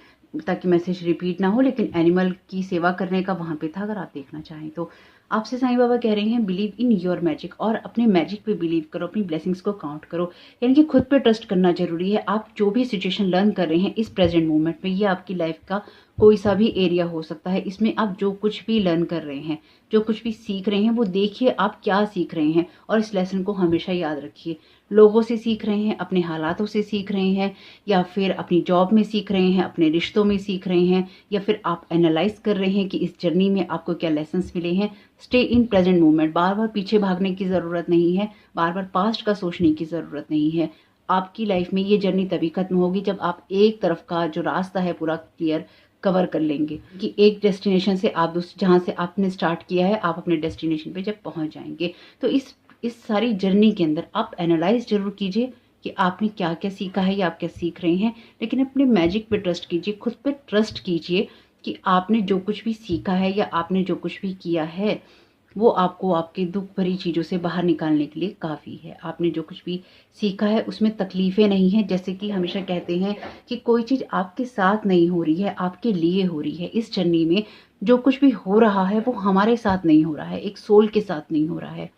ताकि मैसेज रिपीट ना हो। लेकिन एनिमल की सेवा करने का वहाँ पे था, अगर आप देखना चाहें तो। आपसे साईं बाबा कह रहे हैं बिलीव इन योर मैजिक, और अपने मैजिक पे बिलीव करो, अपनी ब्लेसिंग्स को काउंट करो, यानी कि खुद पे ट्रस्ट करना जरूरी है। आप जो भी सिचुएशन लर्न कर रहे हैं इस प्रेजेंट मोमेंट में, ये आपकी लाइफ का कोई सा भी एरिया हो सकता है, इसमें आप जो कुछ भी लर्न कर रहे हैं, जो कुछ भी सीख रहे हैं, वो देखिए आप क्या सीख रहे हैं, और इस लेसन को हमेशा याद रखिए। लोगों से सीख रहे हैं, अपने हालातों से सीख रहे हैं, या फिर अपनी जॉब में सीख रहे हैं, अपने रिश्तों में सीख रहे हैं, या फिर आप एनालाइज कर रहे हैं कि इस जर्नी में आपको क्या लेसन्स मिले हैं। Stay in present moment. बार बार पीछे भागने की ज़रूरत नहीं है, बार बार पास्ट का सोचने की ज़रूरत नहीं है। आपकी लाइफ में ये जर्नी तभी खत्म होगी जब आप एक तरफ का जो रास्ता है पूरा क्लियर कवर कर लेंगे, कि एक डेस्टिनेशन से आप जहाँ से आपने स्टार्ट किया है, आप अपने डेस्टिनेशन पे जब पहुंच जाएंगे। तो इस सारी जर्नी के अंदर आप एनालाइज जरूर कीजिए कि आपने क्या क्या सीखा है या आप क्या सीख रहे हैं, लेकिन अपने मैजिक पे ट्रस्ट कीजिए, खुद पे ट्रस्ट कीजिए कि आपने जो कुछ भी सीखा है या आपने जो कुछ भी किया है, वो आपको आपके दुख भरी चीज़ों से बाहर निकालने के लिए काफ़ी है। आपने जो कुछ भी सीखा है उसमें तकलीफ़ें नहीं हैं। जैसे कि हमेशा कहते हैं कि कोई चीज़ आपके साथ नहीं हो रही है, आपके लिए हो रही है। इस जर्नी में जो कुछ भी हो रहा है वो हमारे साथ नहीं हो रहा है, एक सोल के साथ नहीं हो रहा है,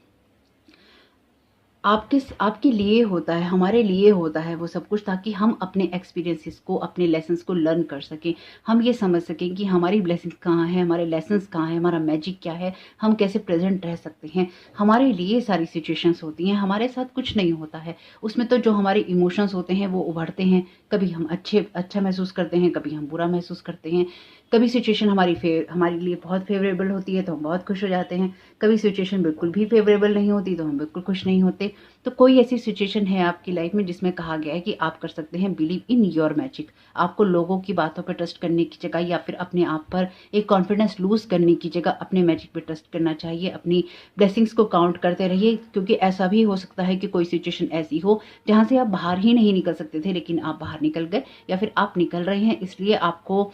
आपके लिए होता है, हमारे लिए होता है वो सब कुछ, ताकि हम अपने एक्सपीरियंसेस को, अपने लेसन्स को लर्न कर सकें। हम ये समझ सकें कि हमारी ब्लेसिंग्स कहाँ है, हमारे लेसन्स कहाँ है, हमारा मैजिक क्या है, हम कैसे प्रेजेंट रह सकते हैं। हमारे लिए सारी सिचुएशंस होती हैं, हमारे साथ कुछ नहीं होता है। उसमें तो जो हमारे इमोशंस होते हैं वो उभरते हैं, कभी हम अच्छा महसूस करते हैं, कभी हम बुरा महसूस करते हैं। कभी सिचुएशन हमारे लिए बहुत फेवरेबल होती है तो हम बहुत खुश हो जाते हैं, कभी सिचुएशन बिल्कुल भी फेवरेबल नहीं होती तो हम बिल्कुल खुश नहीं होते। तो कोई ऐसी सिचुएशन है आपकी लाइफ में जिसमें कहा गया है कि आप कर सकते हैं बिलीव इन योर मैजिक। आपको लोगों की बातों पर ट्रस्ट करने की जगह, या फिर अपने आप पर एक कॉन्फिडेंस लूज करने की जगह, अपने मैजिक पर ट्रस्ट करना चाहिए। अपनी ब्लेसिंग्स को काउंट करते रहिए, क्योंकि ऐसा भी हो सकता है कि कोई सिचुएशन ऐसी हो जहां से आप बाहर ही नहीं निकल सकते थे, लेकिन आप बाहर निकल गए, या फिर आप निकल रहे हैं, इसलिए आपको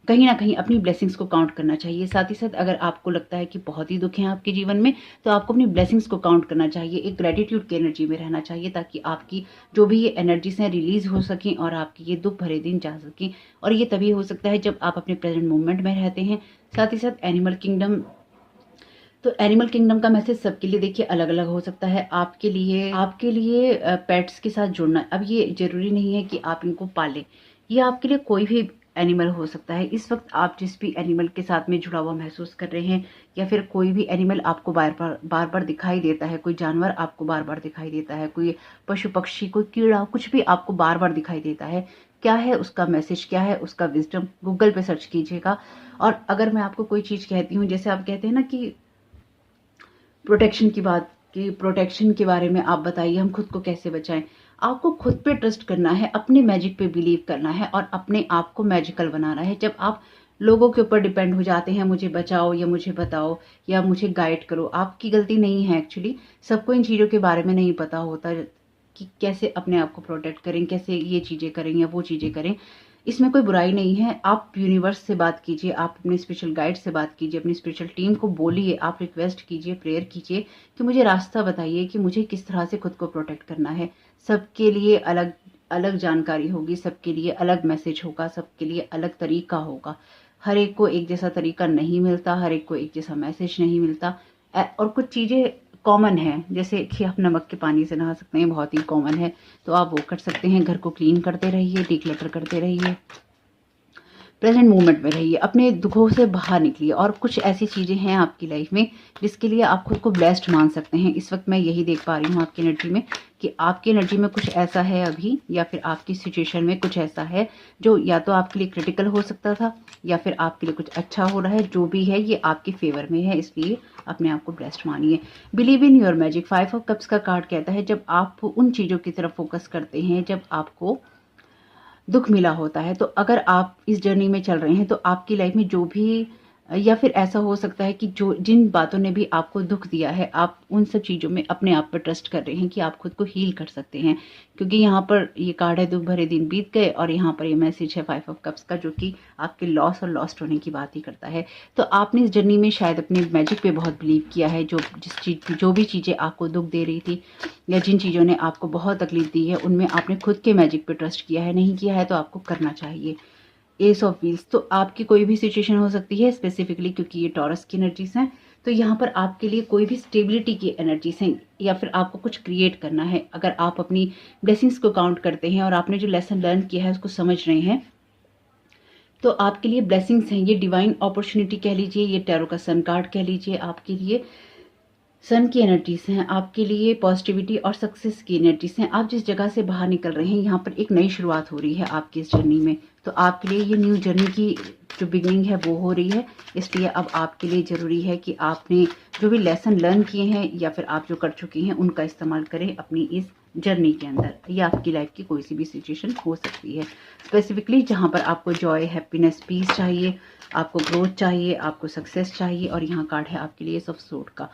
कहीं ना कहीं अपनी ब्लेसिंग्स को काउंट करना चाहिए। साथ ही साथ अगर आपको लगता है कि बहुत ही दुख है आपके जीवन में, तो आपको अपनी ब्लेसिंग्स को काउंट करना चाहिए, एक ग्रेटिट्यूड की एनर्जी में रहना चाहिए, ताकि आपकी जो भी ये एनर्जीज हैं रिलीज हो सकें और आपकी ये दुख भरे दिन जा सकें। और ये तभी हो सकता है जब आप अपने प्रेजेंट मोमेंट में रहते हैं। साथ ही साथ एनिमल किंगडम, तो एनिमल किंगडम का मैसेज सबके लिए देखिए अलग अलग हो सकता है। आपके लिए पेट्स के साथ जुड़ना, अब ये जरूरी नहीं है कि आप इनको पालें, ये आपके लिए कोई भी एनिमल हो सकता है। इस वक्त आप जिस भी एनिमल के साथ में जुड़ा हुआ महसूस कर रहे हैं, या फिर कोई भी एनिमल आपको बार बार दिखाई देता है, कोई जानवर आपको बार बार दिखाई देता है, कोई पशु पक्षी, कोई कीड़ा, कुछ भी आपको बार बार दिखाई देता है, क्या है उसका मैसेज, क्या है उसका विजडम, गूगल पे सर्च कीजिएगा। और अगर मैं आपको कोई चीज कहती हूँ, जैसे आप कहते हैं ना कि प्रोटेक्शन के बारे में आप बताइए, हम खुद को कैसे बचाएं। आपको खुद पे ट्रस्ट करना है, अपने मैजिक पे बिलीव करना है, और अपने आप को मैजिकल बनाना है। जब आप लोगों के ऊपर डिपेंड हो जाते हैं, मुझे बचाओ या मुझे बताओ या मुझे गाइड करो, आपकी गलती नहीं है एक्चुअली। सबको इन चीज़ों के बारे में नहीं पता होता कि कैसे अपने आप को प्रोटेक्ट करें, कैसे ये चीज़ें करें या वो चीज़ें करें। इसमें कोई बुराई नहीं है। आप यूनिवर्स से बात कीजिए, आप अपने स्पिरिचुअल गाइड से बात कीजिए, अपनी स्पिरिचुअल टीम को बोलिए, आप रिक्वेस्ट कीजिए, प्रेयर कीजिए कि मुझे रास्ता बताइए कि मुझे किस तरह से खुद को प्रोटेक्ट करना है। सबके लिए अलग अलग जानकारी होगी, सबके लिए अलग मैसेज होगा, सबके लिए अलग तरीका होगा। हर एक को एक जैसा तरीका नहीं मिलता, हर एक को एक जैसा मैसेज नहीं मिलता। और कुछ चीज़ें कॉमन है, जैसे कि आप नमक के पानी से नहा सकते हैं, बहुत ही कॉमन है, तो आप वो कर सकते हैं। घर को क्लीन करते रहिए, डिक्लटर करते रहिए, प्रेजेंट मोमेंट में रहिए, अपने दुखों से बाहर निकलिए। और कुछ ऐसी चीज़ें हैं आपकी लाइफ में जिसके लिए आप खुद को ब्लेस्ड मान सकते हैं। इस वक्त मैं यही देख पा रही हूँ आपकी एनर्जी में कि आपकी एनर्जी में कुछ ऐसा है अभी, या फिर आपकी सिचुएशन में कुछ ऐसा है जो या तो आपके लिए क्रिटिकल हो सकता था, या फिर आपके लिए कुछ अच्छा हो रहा है। जो भी है ये आपके फेवर में है, इसलिए अपने आप को ब्लेस्ड मानिए। Believe in your magic. 5 of cups का कार्ड कहता है जब आप उन चीज़ों की तरफ फोकस करते हैं जब आपको दुख मिला होता है, तो अगर आप इस जर्नी में चल रहे हैं तो आपकी लाइफ में जो भी, या फिर ऐसा हो सकता है कि जो जिन बातों ने भी आपको दुख दिया है, आप उन सब चीज़ों में अपने आप पर ट्रस्ट कर रहे हैं कि आप खुद को हील कर सकते हैं। क्योंकि यहाँ पर ये कार्ड है दुख भरे दिन बीत गए, और यहाँ पर ये मैसेज है 5 ऑफ कप्स का, जो कि आपके लॉस और लॉस्ट होने की बात ही करता है। तो आपने इस जर्नी में शायद अपने मैजिक पे बहुत बिलीव किया है। जो भी चीज़ें आपको दुख दे रही थी, या जिन चीज़ों ने आपको बहुत तकलीफ दी है, उनमें आपने खुद के मैजिक पे ट्रस्ट किया है। नहीं किया है तो आपको करना चाहिए। एस ऑफ व्हील्स, तो आपकी कोई भी सिचुएशन हो सकती है स्पेसिफिकली, क्योंकि ये टॉरस की एनर्जीज हैं। तो यहाँ पर आपके लिए कोई भी स्टेबिलिटी की एनर्जीज हैं, या फिर आपको कुछ क्रिएट करना है। अगर आप अपनी ब्लेसिंग्स को काउंट करते हैं और आपने जो लेसन लर्न किया है उसको समझ रहे हैं, तो आपके लिए ब्लेसिंग्स हैं। ये डिवाइन अपॉर्चुनिटी कह लीजिए, ये टैरो का सन कार्ड कह लीजिए, आपके लिए सन की एनर्जीज हैं, आपके लिए पॉजिटिविटी और सक्सेस की एनर्जीज हैं। आप जिस जगह से बाहर निकल रहे हैं, यहाँ पर एक नई शुरुआत हो रही है आपकी इस जर्नी में। तो आपके लिए ये न्यू जर्नी की जो बिगनिंग है वो हो रही है। इसलिए अब आपके लिए ज़रूरी है कि आपने जो भी लेसन लर्न किए हैं, या फिर आप जो कर चुके हैं, उनका इस्तेमाल करें अपनी इस जर्नी के अंदर। ये आपकी लाइफ की कोई सी भी सिचुएशन हो सकती है, स्पेसिफिकली जहाँ पर आपको जॉय, हैप्पीनेस, पीस चाहिए, आपको ग्रोथ चाहिए, आपको सक्सेस चाहिए। और यहाँ कार्ड है आपके लिए एस ऑफ सोर्ड का।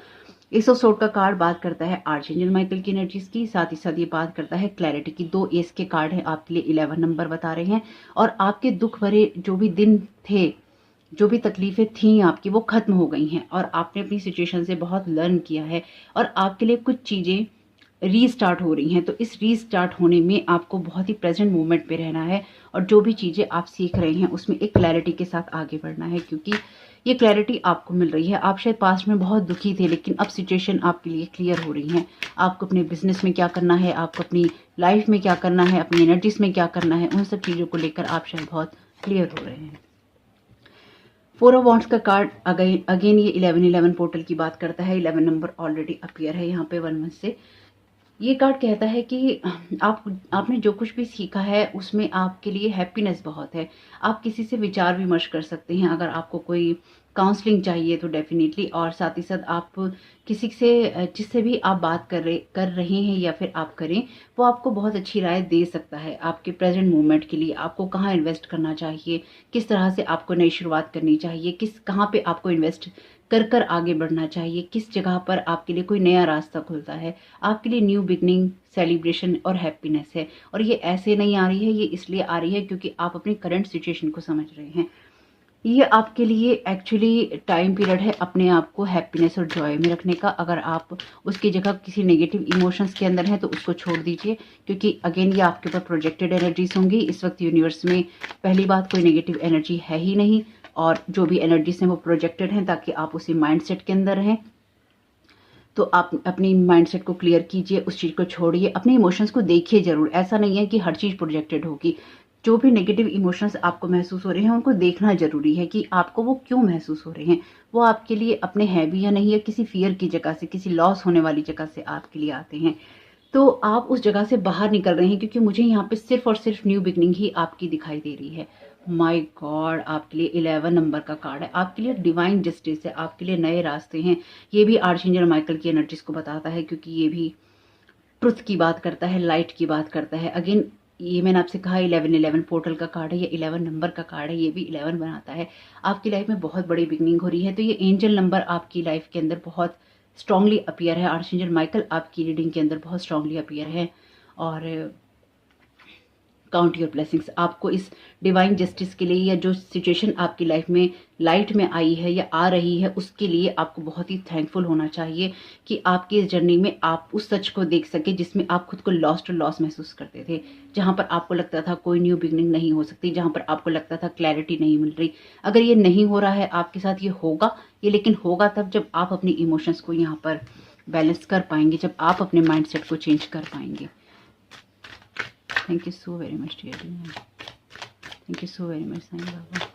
एस ऑफ सोर्ड का कार्ड बात करता है आर्चएंजल माइकल की एनर्जीज की, साथ ही साथ ये बात करता है क्लैरिटी की। 2 एस के कार्ड हैं आपके लिए, 11 नंबर बता रहे हैं। और आपके दुख भरे जो भी दिन थे, जो भी तकलीफें थीं आपकी, वो खत्म हो गई हैं, और आपने अपनी सिचुएशन से बहुत लर्न किया है, और आपके लिए कुछ चीज़ें रीस्टार्ट हो रही हैं। तो इस रीस्टार्ट होने में आपको बहुत ही प्रेजेंट मोमेंट पे रहना है, और जो भी चीज़ें आप सीख रहे हैं उसमें एक क्लैरिटी के साथ आगे बढ़ना है, क्योंकि ये क्लैरिटी आपको मिल रही है। आप शायद पास्ट में बहुत दुखी थे, लेकिन अब सिचुएशन आपके लिए क्लियर हो रही है। आपको अपने बिजनेस में क्या करना है, आपको अपनी लाइफ में क्या करना है, अपनी एनर्जीज में क्या करना है, उन सब चीज़ों को लेकर आप शायद बहुत क्लियर हो रहे हैं। 4 ऑफ वॉन्ड्स का कार्ड अगेन ये 11-11 पोर्टल की बात करता है। 11 नंबर ऑलरेडी अपीयर है यहाँ पे 1 से। ये कार्ड कहता है कि आपने जो कुछ भी सीखा है उसमें आपके लिए हैप्पीनेस बहुत है। आप किसी से विचार विमर्श कर सकते हैं, अगर आपको कोई काउंसलिंग चाहिए तो डेफिनेटली। और साथ ही साथ आप किसी से जिससे भी आप बात कर रहे हैं या फिर आप करें, वो आपको बहुत अच्छी राय दे सकता है आपके प्रेजेंट मोमेंट के लिए। आपको कहाँ इन्वेस्ट करना चाहिए, किस तरह से आपको नई शुरुआत करनी चाहिए, कहाँ पे आपको इन्वेस्ट कर आगे बढ़ना चाहिए, किस जगह पर आपके लिए कोई नया रास्ता खुलता है। आपके लिए न्यू बिगनिंग, सेलिब्रेशन और हैप्पीनेस है। और ये ऐसे नहीं आ रही है, ये इसलिए आ रही है क्योंकि आप अपनी करंट सिचुएशन को समझ रहे हैं। ये आपके लिए एक्चुअली टाइम पीरियड है अपने आप को हैप्पीनेस और जॉय में रखने का। अगर आप उसकी जगह किसी नेगेटिव इमोशंस के अंदर हैं तो उसको छोड़ दीजिए, क्योंकि अगेन ये आपके ऊपर प्रोजेक्टेड एनर्जीज होंगी। इस वक्त यूनिवर्स में पहली बात कोई नेगेटिव एनर्जी है ही नहीं, और जो भी एनर्जीज हैं वो प्रोजेक्टेड हैं ताकि आप उसी माइंडसेट के अंदर रहें। तो आप अपनी माइंडसेट को क्लियर कीजिए, उस चीज़ को छोड़िए, अपने इमोशंस को देखिए ज़रूर। ऐसा नहीं है कि हर चीज़ प्रोजेक्टेड होगी। जो भी नेगेटिव इमोशंस आपको महसूस हो रहे हैं उनको देखना ज़रूरी है कि आपको वो क्यों महसूस हो रहे हैं, वो आपके लिए अपने हैं भी या नहीं, या किसी फियर की जगह से, किसी लॉस होने वाली जगह से आपके लिए आते हैं। तो आप उस जगह से बाहर निकल रहे हैं, क्योंकि मुझे यहाँ पे सिर्फ और सिर्फ न्यू बिगनिंग ही आपकी दिखाई दे रही है। माय गॉड, आपके लिए 11 नंबर का कार्ड है, आपके लिए डिवाइन जस्टिस है, आपके लिए नए रास्ते हैं। ये भी आर्चएंजल माइकल की एनर्जीज को बताता है, क्योंकि ये भी ट्रुथ की बात करता है, लाइट की बात करता है। अगेन ये मैंने आपसे कहा 11-11 पोर्टल का कार्ड है, ये 11 नंबर का कार्ड है, ये भी 11 बनाता है। आपकी लाइफ में बहुत बड़ी बिगनिंग हो रही है। तो ये एंजल नंबर आपकी लाइफ के अंदर बहुत स्ट्रांगली अपीयर है। आर्चएंजल माइकल आपकी रीडिंग के अंदर बहुत स्ट्रांगली अपीयर है, और काउंट योर ब्लेसिंग्स। आपको इस डिवाइन जस्टिस के लिए, या जो सिचुएशन आपकी लाइफ में लाइट में आई है या आ रही है, उसके लिए आपको बहुत ही थैंकफुल होना चाहिए कि आपकी इस जर्नी में आप उस सच को देख सके जिसमें आप खुद को लॉस्ट और लॉस महसूस करते थे, जहां पर आपको लगता था कोई न्यू बिगनिंग नहीं हो सकती, जहां पर आपको लगता था क्लैरिटी नहीं मिल रही। अगर ये नहीं हो रहा है आपके साथ, ये होगा, ये लेकिन होगा तब जब आप अपनी इमोशंस को यहाँ पर बैलेंस कर पाएंगे, जब आप अपने माइंडसेट को चेंज कर पाएंगे। Thank you so very much dear, thank you so very much Sai Baba.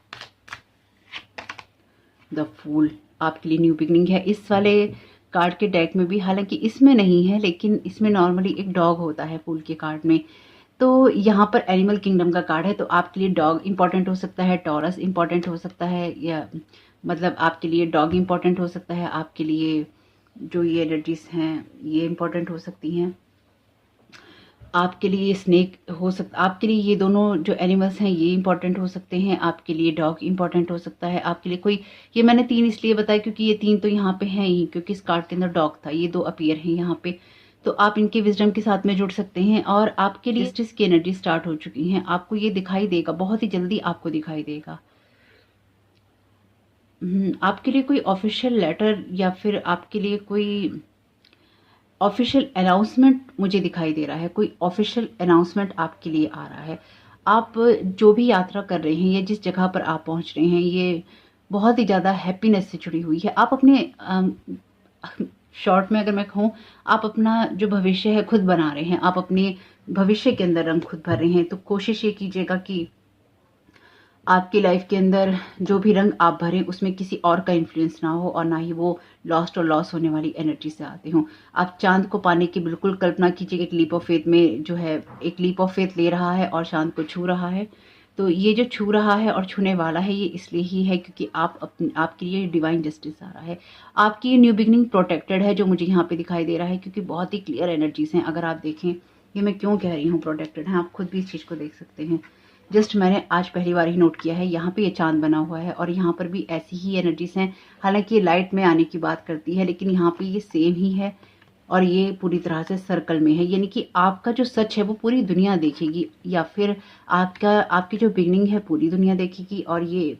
The fool आपके लिए न्यू बिगनिंग है। इस वाले कार्ड के डेक में भी, हालांकि इसमें नहीं है, लेकिन इसमें नॉर्मली एक डॉग होता है फूल के कार्ड में। तो यहाँ पर एनिमल किंगडम का कार्ड है, तो आपके लिए डॉग इंपॉर्टेंट हो सकता है, टॉरस इंपॉर्टेंट हो सकता है, या मतलब आपके लिए डॉग इंपॉर्टेंट हो सकता है, आपके लिए जो ये एनर्जीज हैं ये इंपॉर्टेंट हो सकती हैं, आपके लिए स्नेक हो सकता, आपके लिए ये दोनों जो एनिमल्स हैं ये इंपॉर्टेंट हो सकते हैं, आपके लिए डॉग इंपॉर्टेंट हो सकता है, आपके लिए कोई, ये मैंने 3 इसलिए बताया क्योंकि ये 3 तो यहाँ पे हैं ही, क्योंकि इस कार्ड के अंदर डॉग था, ये 2 अपीयर हैं यहाँ पे। तो आप इनके विजडम के साथ में जुड़ सकते हैं, और आपके लिए जस्टिस की एनर्जी स्टार्ट हो चुकी है। आपको ये दिखाई देगा, बहुत ही जल्दी आपको दिखाई देगा। आपके लिए कोई ऑफिशियल लेटर या फिर आपके लिए कोई ऑफिशियल अनाउंसमेंट मुझे दिखाई दे रहा है, कोई ऑफिशियल अनाउंसमेंट आपके लिए आ रहा है। आप जो भी यात्रा कर रहे हैं या जिस जगह पर आप पहुंच रहे हैं, ये बहुत ही ज़्यादा हैप्पीनेस से जुड़ी हुई है। आप अपने शॉर्ट में अगर मैं कहूँ, आप अपना जो भविष्य है खुद बना रहे हैं, आप अपने भविष्य के अंदर रंग खुद भर रहे हैं। तो कोशिश ये कीजिएगा कि आपकी लाइफ के अंदर जो भी रंग आप भरें उसमें किसी और का इन्फ्लुएंस ना हो, और ना ही वो लॉस्ट और लॉस होने वाली एनर्जी से आते हों। आप चांद को पाने की बिल्कुल कल्पना कीजिए, एक लीप ऑफ फेथ में जो है, एक लीप ऑफ फेथ ले रहा है और चांद को छू रहा है। तो ये जो छू रहा है और छूने वाला है, ये इसलिए ही है क्योंकि आपके लिए डिवाइन जस्टिस आ रहा है। आपकी ये न्यू बिगनिंग प्रोटेक्टेड है, जो मुझे यहाँ पे दिखाई दे रहा है, क्योंकि बहुत ही क्लियर एनर्जीज हैं। अगर आप देखें, ये मैं क्यों कह रही हूँ प्रोटेक्टेड है, आप खुद भी इस चीज़ को देख सकते हैं। जस्ट मैंने आज पहली बार ही नोट किया है, यहाँ पे ये चांद बना हुआ है और यहाँ पर भी ऐसी ही एनर्जीज हैं। हालांकि ये लाइट में आने की बात करती है, लेकिन यहाँ पे ये सेम ही है, और ये पूरी तरह से सर्कल में है। यानी कि आपका जो सच है वो पूरी दुनिया देखेगी, या फिर आपकी जो बिगनिंग है पूरी दुनिया देखेगी, और ये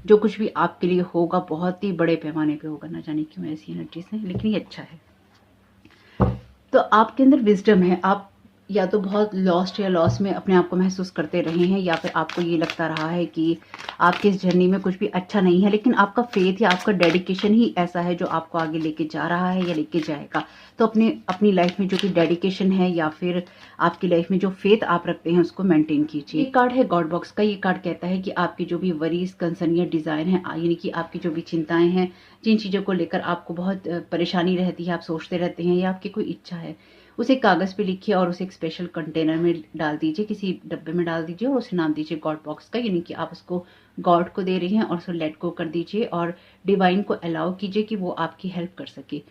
जो कुछ भी आपके लिए होगा बहुत ही बड़े पैमाने पे होगा। ना जाने क्यों ऐसी एनर्जीज हैं, लेकिन ये अच्छा है। तो आपके अंदर विजडम है। आप या तो बहुत लॉस्ट या लॉस में अपने आप को महसूस करते रहे हैं, या फिर आपको ये लगता रहा है कि आपकी इस जर्नी में कुछ भी अच्छा नहीं है, लेकिन आपका फेथ या आपका डेडिकेशन ही ऐसा है जो आपको आगे लेके जा रहा है या लेके जाएगा। तो अपनी लाइफ में जो कि डेडिकेशन है या फिर आपकी लाइफ में जो फेथ आप रखते हैं उसको मेंटेन कीजिए। ये कार्ड है गॉड बॉक्स का। ये कार्ड कहता है कि आपकी जो भी वरीज, कंसर्न या डिजायर है, यानी कि आपकी जो भी चिंताएं हैं, जिन चीज़ों को लेकर आपको बहुत परेशानी रहती है, आप सोचते रहते हैं, या आपकी कोई इच्छा है, उसे कागज़ पे लिखिए और उसे एक स्पेशल कंटेनर में डाल दीजिए, किसी डब्बे में डाल दीजिए, और उसे नाम दीजिए गॉड बॉक्स का। यानी कि आप उसको गॉड को दे रही हैं और उसे लेट गो कर दीजिए, और डिवाइन को अलाउ कीजिए कि वो आपकी हेल्प कर सके।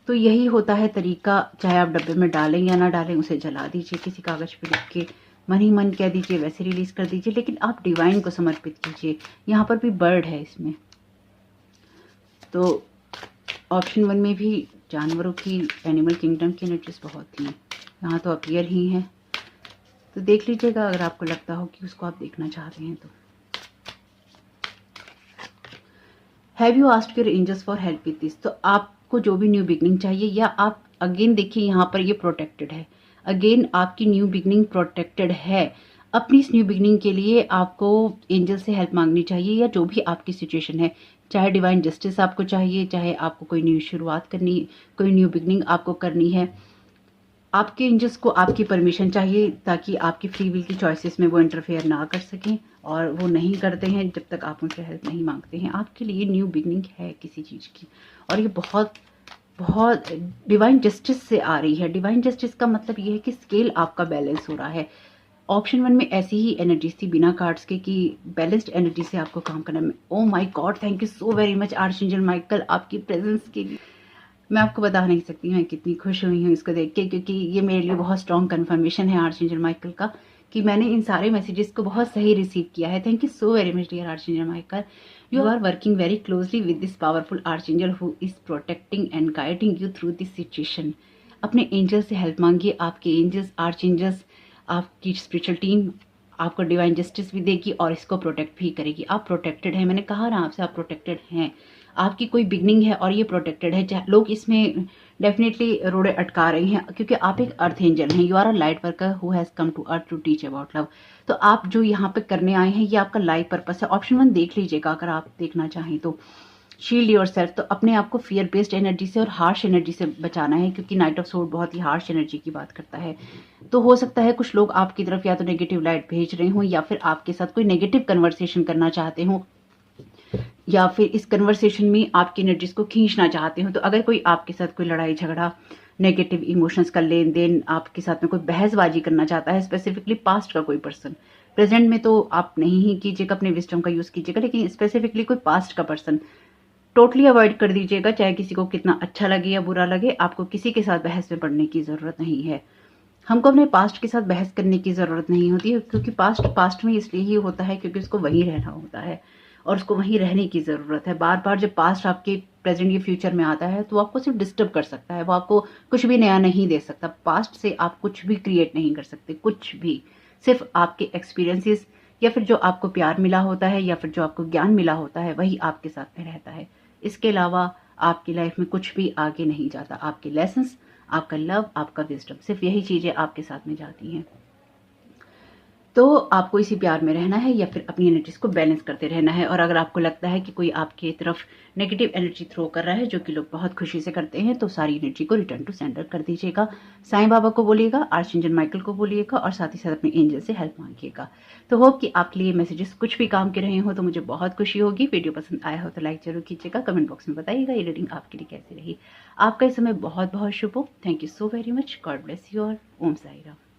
तो यही होता है तरीका, चाहे आप डब्बे में डालें या ना डालें, उसे जला दीजिए, किसी कागज़ पे लिख के मन ही मन कह दीजिए, वैसे रिलीज कर दीजिए, लेकिन आप डिवाइन को समर्पित कीजिए। यहाँ पर भी बर्ड है इसमें, तो ऑप्शन 1 में भी जानवरों की, एनिमल किंगडम की एनर्जीज बहुत थी, यहाँ तो अपीयर ही हैं। तो देख लीजिएगा अगर आपको लगता हो कि उसको आप देखना चाहते हैं तो। Have you asked your angels for help with this? तो आपको जो भी न्यू बिगनिंग चाहिए, या आप अगेन देखिए यहाँ पर ये प्रोटेक्टेड है, अगेन आपकी न्यू बिगनिंग प्रोटेक्टेड है। अपनी इस न्यू बिगनिंग के लिए आपको एंजल से हेल्प मांगनी चाहिए, या जो भी आपकी सिचुएशन है, चाहे डिवाइन जस्टिस आपको चाहिए, चाहे आपको कोई न्यू शुरुआत करनी, कोई न्यू बिगनिंग आपको करनी है, आपके एंजल्स को आपकी परमिशन चाहिए, ताकि आपकी फ्री विल की चॉइसेस में वो इंटरफेयर ना कर सकें, और वो नहीं करते हैं जब तक आप उनसे हेल्प नहीं मांगते हैं। आपके लिए न्यू बिगनिंग है किसी चीज़ की, और ये बहुत बहुत डिवाइन जस्टिस से आ रही है। डिवाइन जस्टिस का मतलब ये है कि स्केल आपका बैलेंस हो रहा है। ऑप्शन 1 में ऐसी ही एनर्जीज थी बिना कार्ड्स के, कि बैलेंस्ड एनर्जी से आपको काम करना है। Oh my God, thank you so very much archangel Michael, आपकी प्रेजेंस के लिए मैं आपको बता नहीं सकती मैं कितनी खुश हुई हूँ इसको देख के, क्योंकि ये मेरे लिए बहुत स्ट्रॉन्ग कन्फर्मेशन है आर्चएंजल माइकल का कि मैंने इन सारे मैसेजेस को बहुत सही रिसीव किया है। Thank you so very much dear archangel Michael, you are working very closely with this powerful archangel who is protecting and guiding you through this situation. अपने एंजल से हेल्प मांगिए। आपके एंजल्स, आर्चएंजल्स आपकी spiritual team आपको divine justice भी देगी और इसको प्रोटेक्ट भी करेगी। आप प्रोटेक्टेड हैं, मैंने कहा ना आपसे, आप प्रोटेक्टेड हैं। आपकी कोई बिगनिंग है और ये प्रोटेक्टेड है। लोग इसमें डेफिनेटली रोड़े अटका रही हैं क्योंकि आप एक अर्थ एंजल हैं। You are a light worker who has come to earth to teach about love. तो आप जो यहाँ पे करने आए हैं ये आपका लाइफ पर्पस है। ऑप्शन 1 देख लीजिएगा अगर आप देखना चाहें तो। शील्ड योरसेल्फ, तो अपने आप को फियर बेस्ड एनर्जी से और हार्श एनर्जी से बचाना है क्योंकि नाइट ऑफ सोर्ड बहुत ही हार्श एनर्जी की बात करता है। तो हो सकता है कुछ लोग आपकी तरफ या तो नेगेटिव लाइट भेज रहे हों या फिर आपके साथ कोई नेगेटिव कन्वर्सेशन करना चाहते हों या फिर इस कन्वर्सेशन में आपकी एनर्जीज को खींचना चाहते हो। तो अगर कोई आपके साथ कोई लड़ाई झगड़ा, नेगेटिव इमोशंस का लेन देन, आपके साथ में कोई बहसबाजी करना चाहता है, स्पेसिफिकली पास्ट का कोई पर्सन, प्रेजेंट में तो आप नहीं ही कीजिएगा, अपने विजडम का यूज कीजिएगा, लेकिन स्पेसिफिकली कोई पास्ट का पर्सन टोटली अवॉइड कर दीजिएगा। चाहे किसी को कितना अच्छा लगे या बुरा लगे, आपको किसी के साथ बहस में पड़ने की जरूरत नहीं है। हमको अपने पास्ट के साथ बहस करने की जरूरत नहीं होती है क्योंकि पास्ट में इसलिए ही होता है क्योंकि उसको वहीं रहना होता है और उसको वहीं रहने की ज़रूरत है। बार बार जब पास्ट आपके प्रेजेंट या फ्यूचर में आता है तो आपको सिर्फ डिस्टर्ब कर सकता है, वो आपको कुछ भी नया नहीं दे सकता। पास्ट से आप कुछ भी क्रिएट नहीं कर सकते, कुछ भी। सिर्फ आपके एक्सपीरियंसेस या फिर जो आपको प्यार मिला होता है या फिर जो आपको ज्ञान मिला होता है वही आपके साथ में रहता है। इसके अलावा आपकी लाइफ में कुछ भी आगे नहीं जाता। आपके लेसन्स, आपका लव, आपका विजडम, सिर्फ यही चीज़ें आपके साथ में जाती हैं। तो आपको इसी प्यार में रहना है या फिर अपनी एनर्जीज को बैलेंस करते रहना है। और अगर आपको लगता है कि कोई आपकी तरफ नेगेटिव एनर्जी थ्रो कर रहा है, जो कि लोग बहुत खुशी से करते हैं, तो सारी एनर्जी को रिटर्न टू सेंटर कर दीजिएगा। साईं बाबा को बोलिएगा, आर्चएंजल माइकल को बोलिएगा और साथ ही साथ अपने एंजल से हेल्प मांगिएगा। तो होप कि आपके लिए मैसेजेस कुछ भी काम के रहे हो तो मुझे बहुत खुशी होगी। वीडियो पसंद आया हो तो लाइक जरूर कीजिएगा, कमेंट बॉक्स में बताइएगा ये रीडिंग आपके लिए कैसी रही। आपका इस समय बहुत बहुत शुभ हो। Thank you so very much. God bless you all. Om Sai Ram.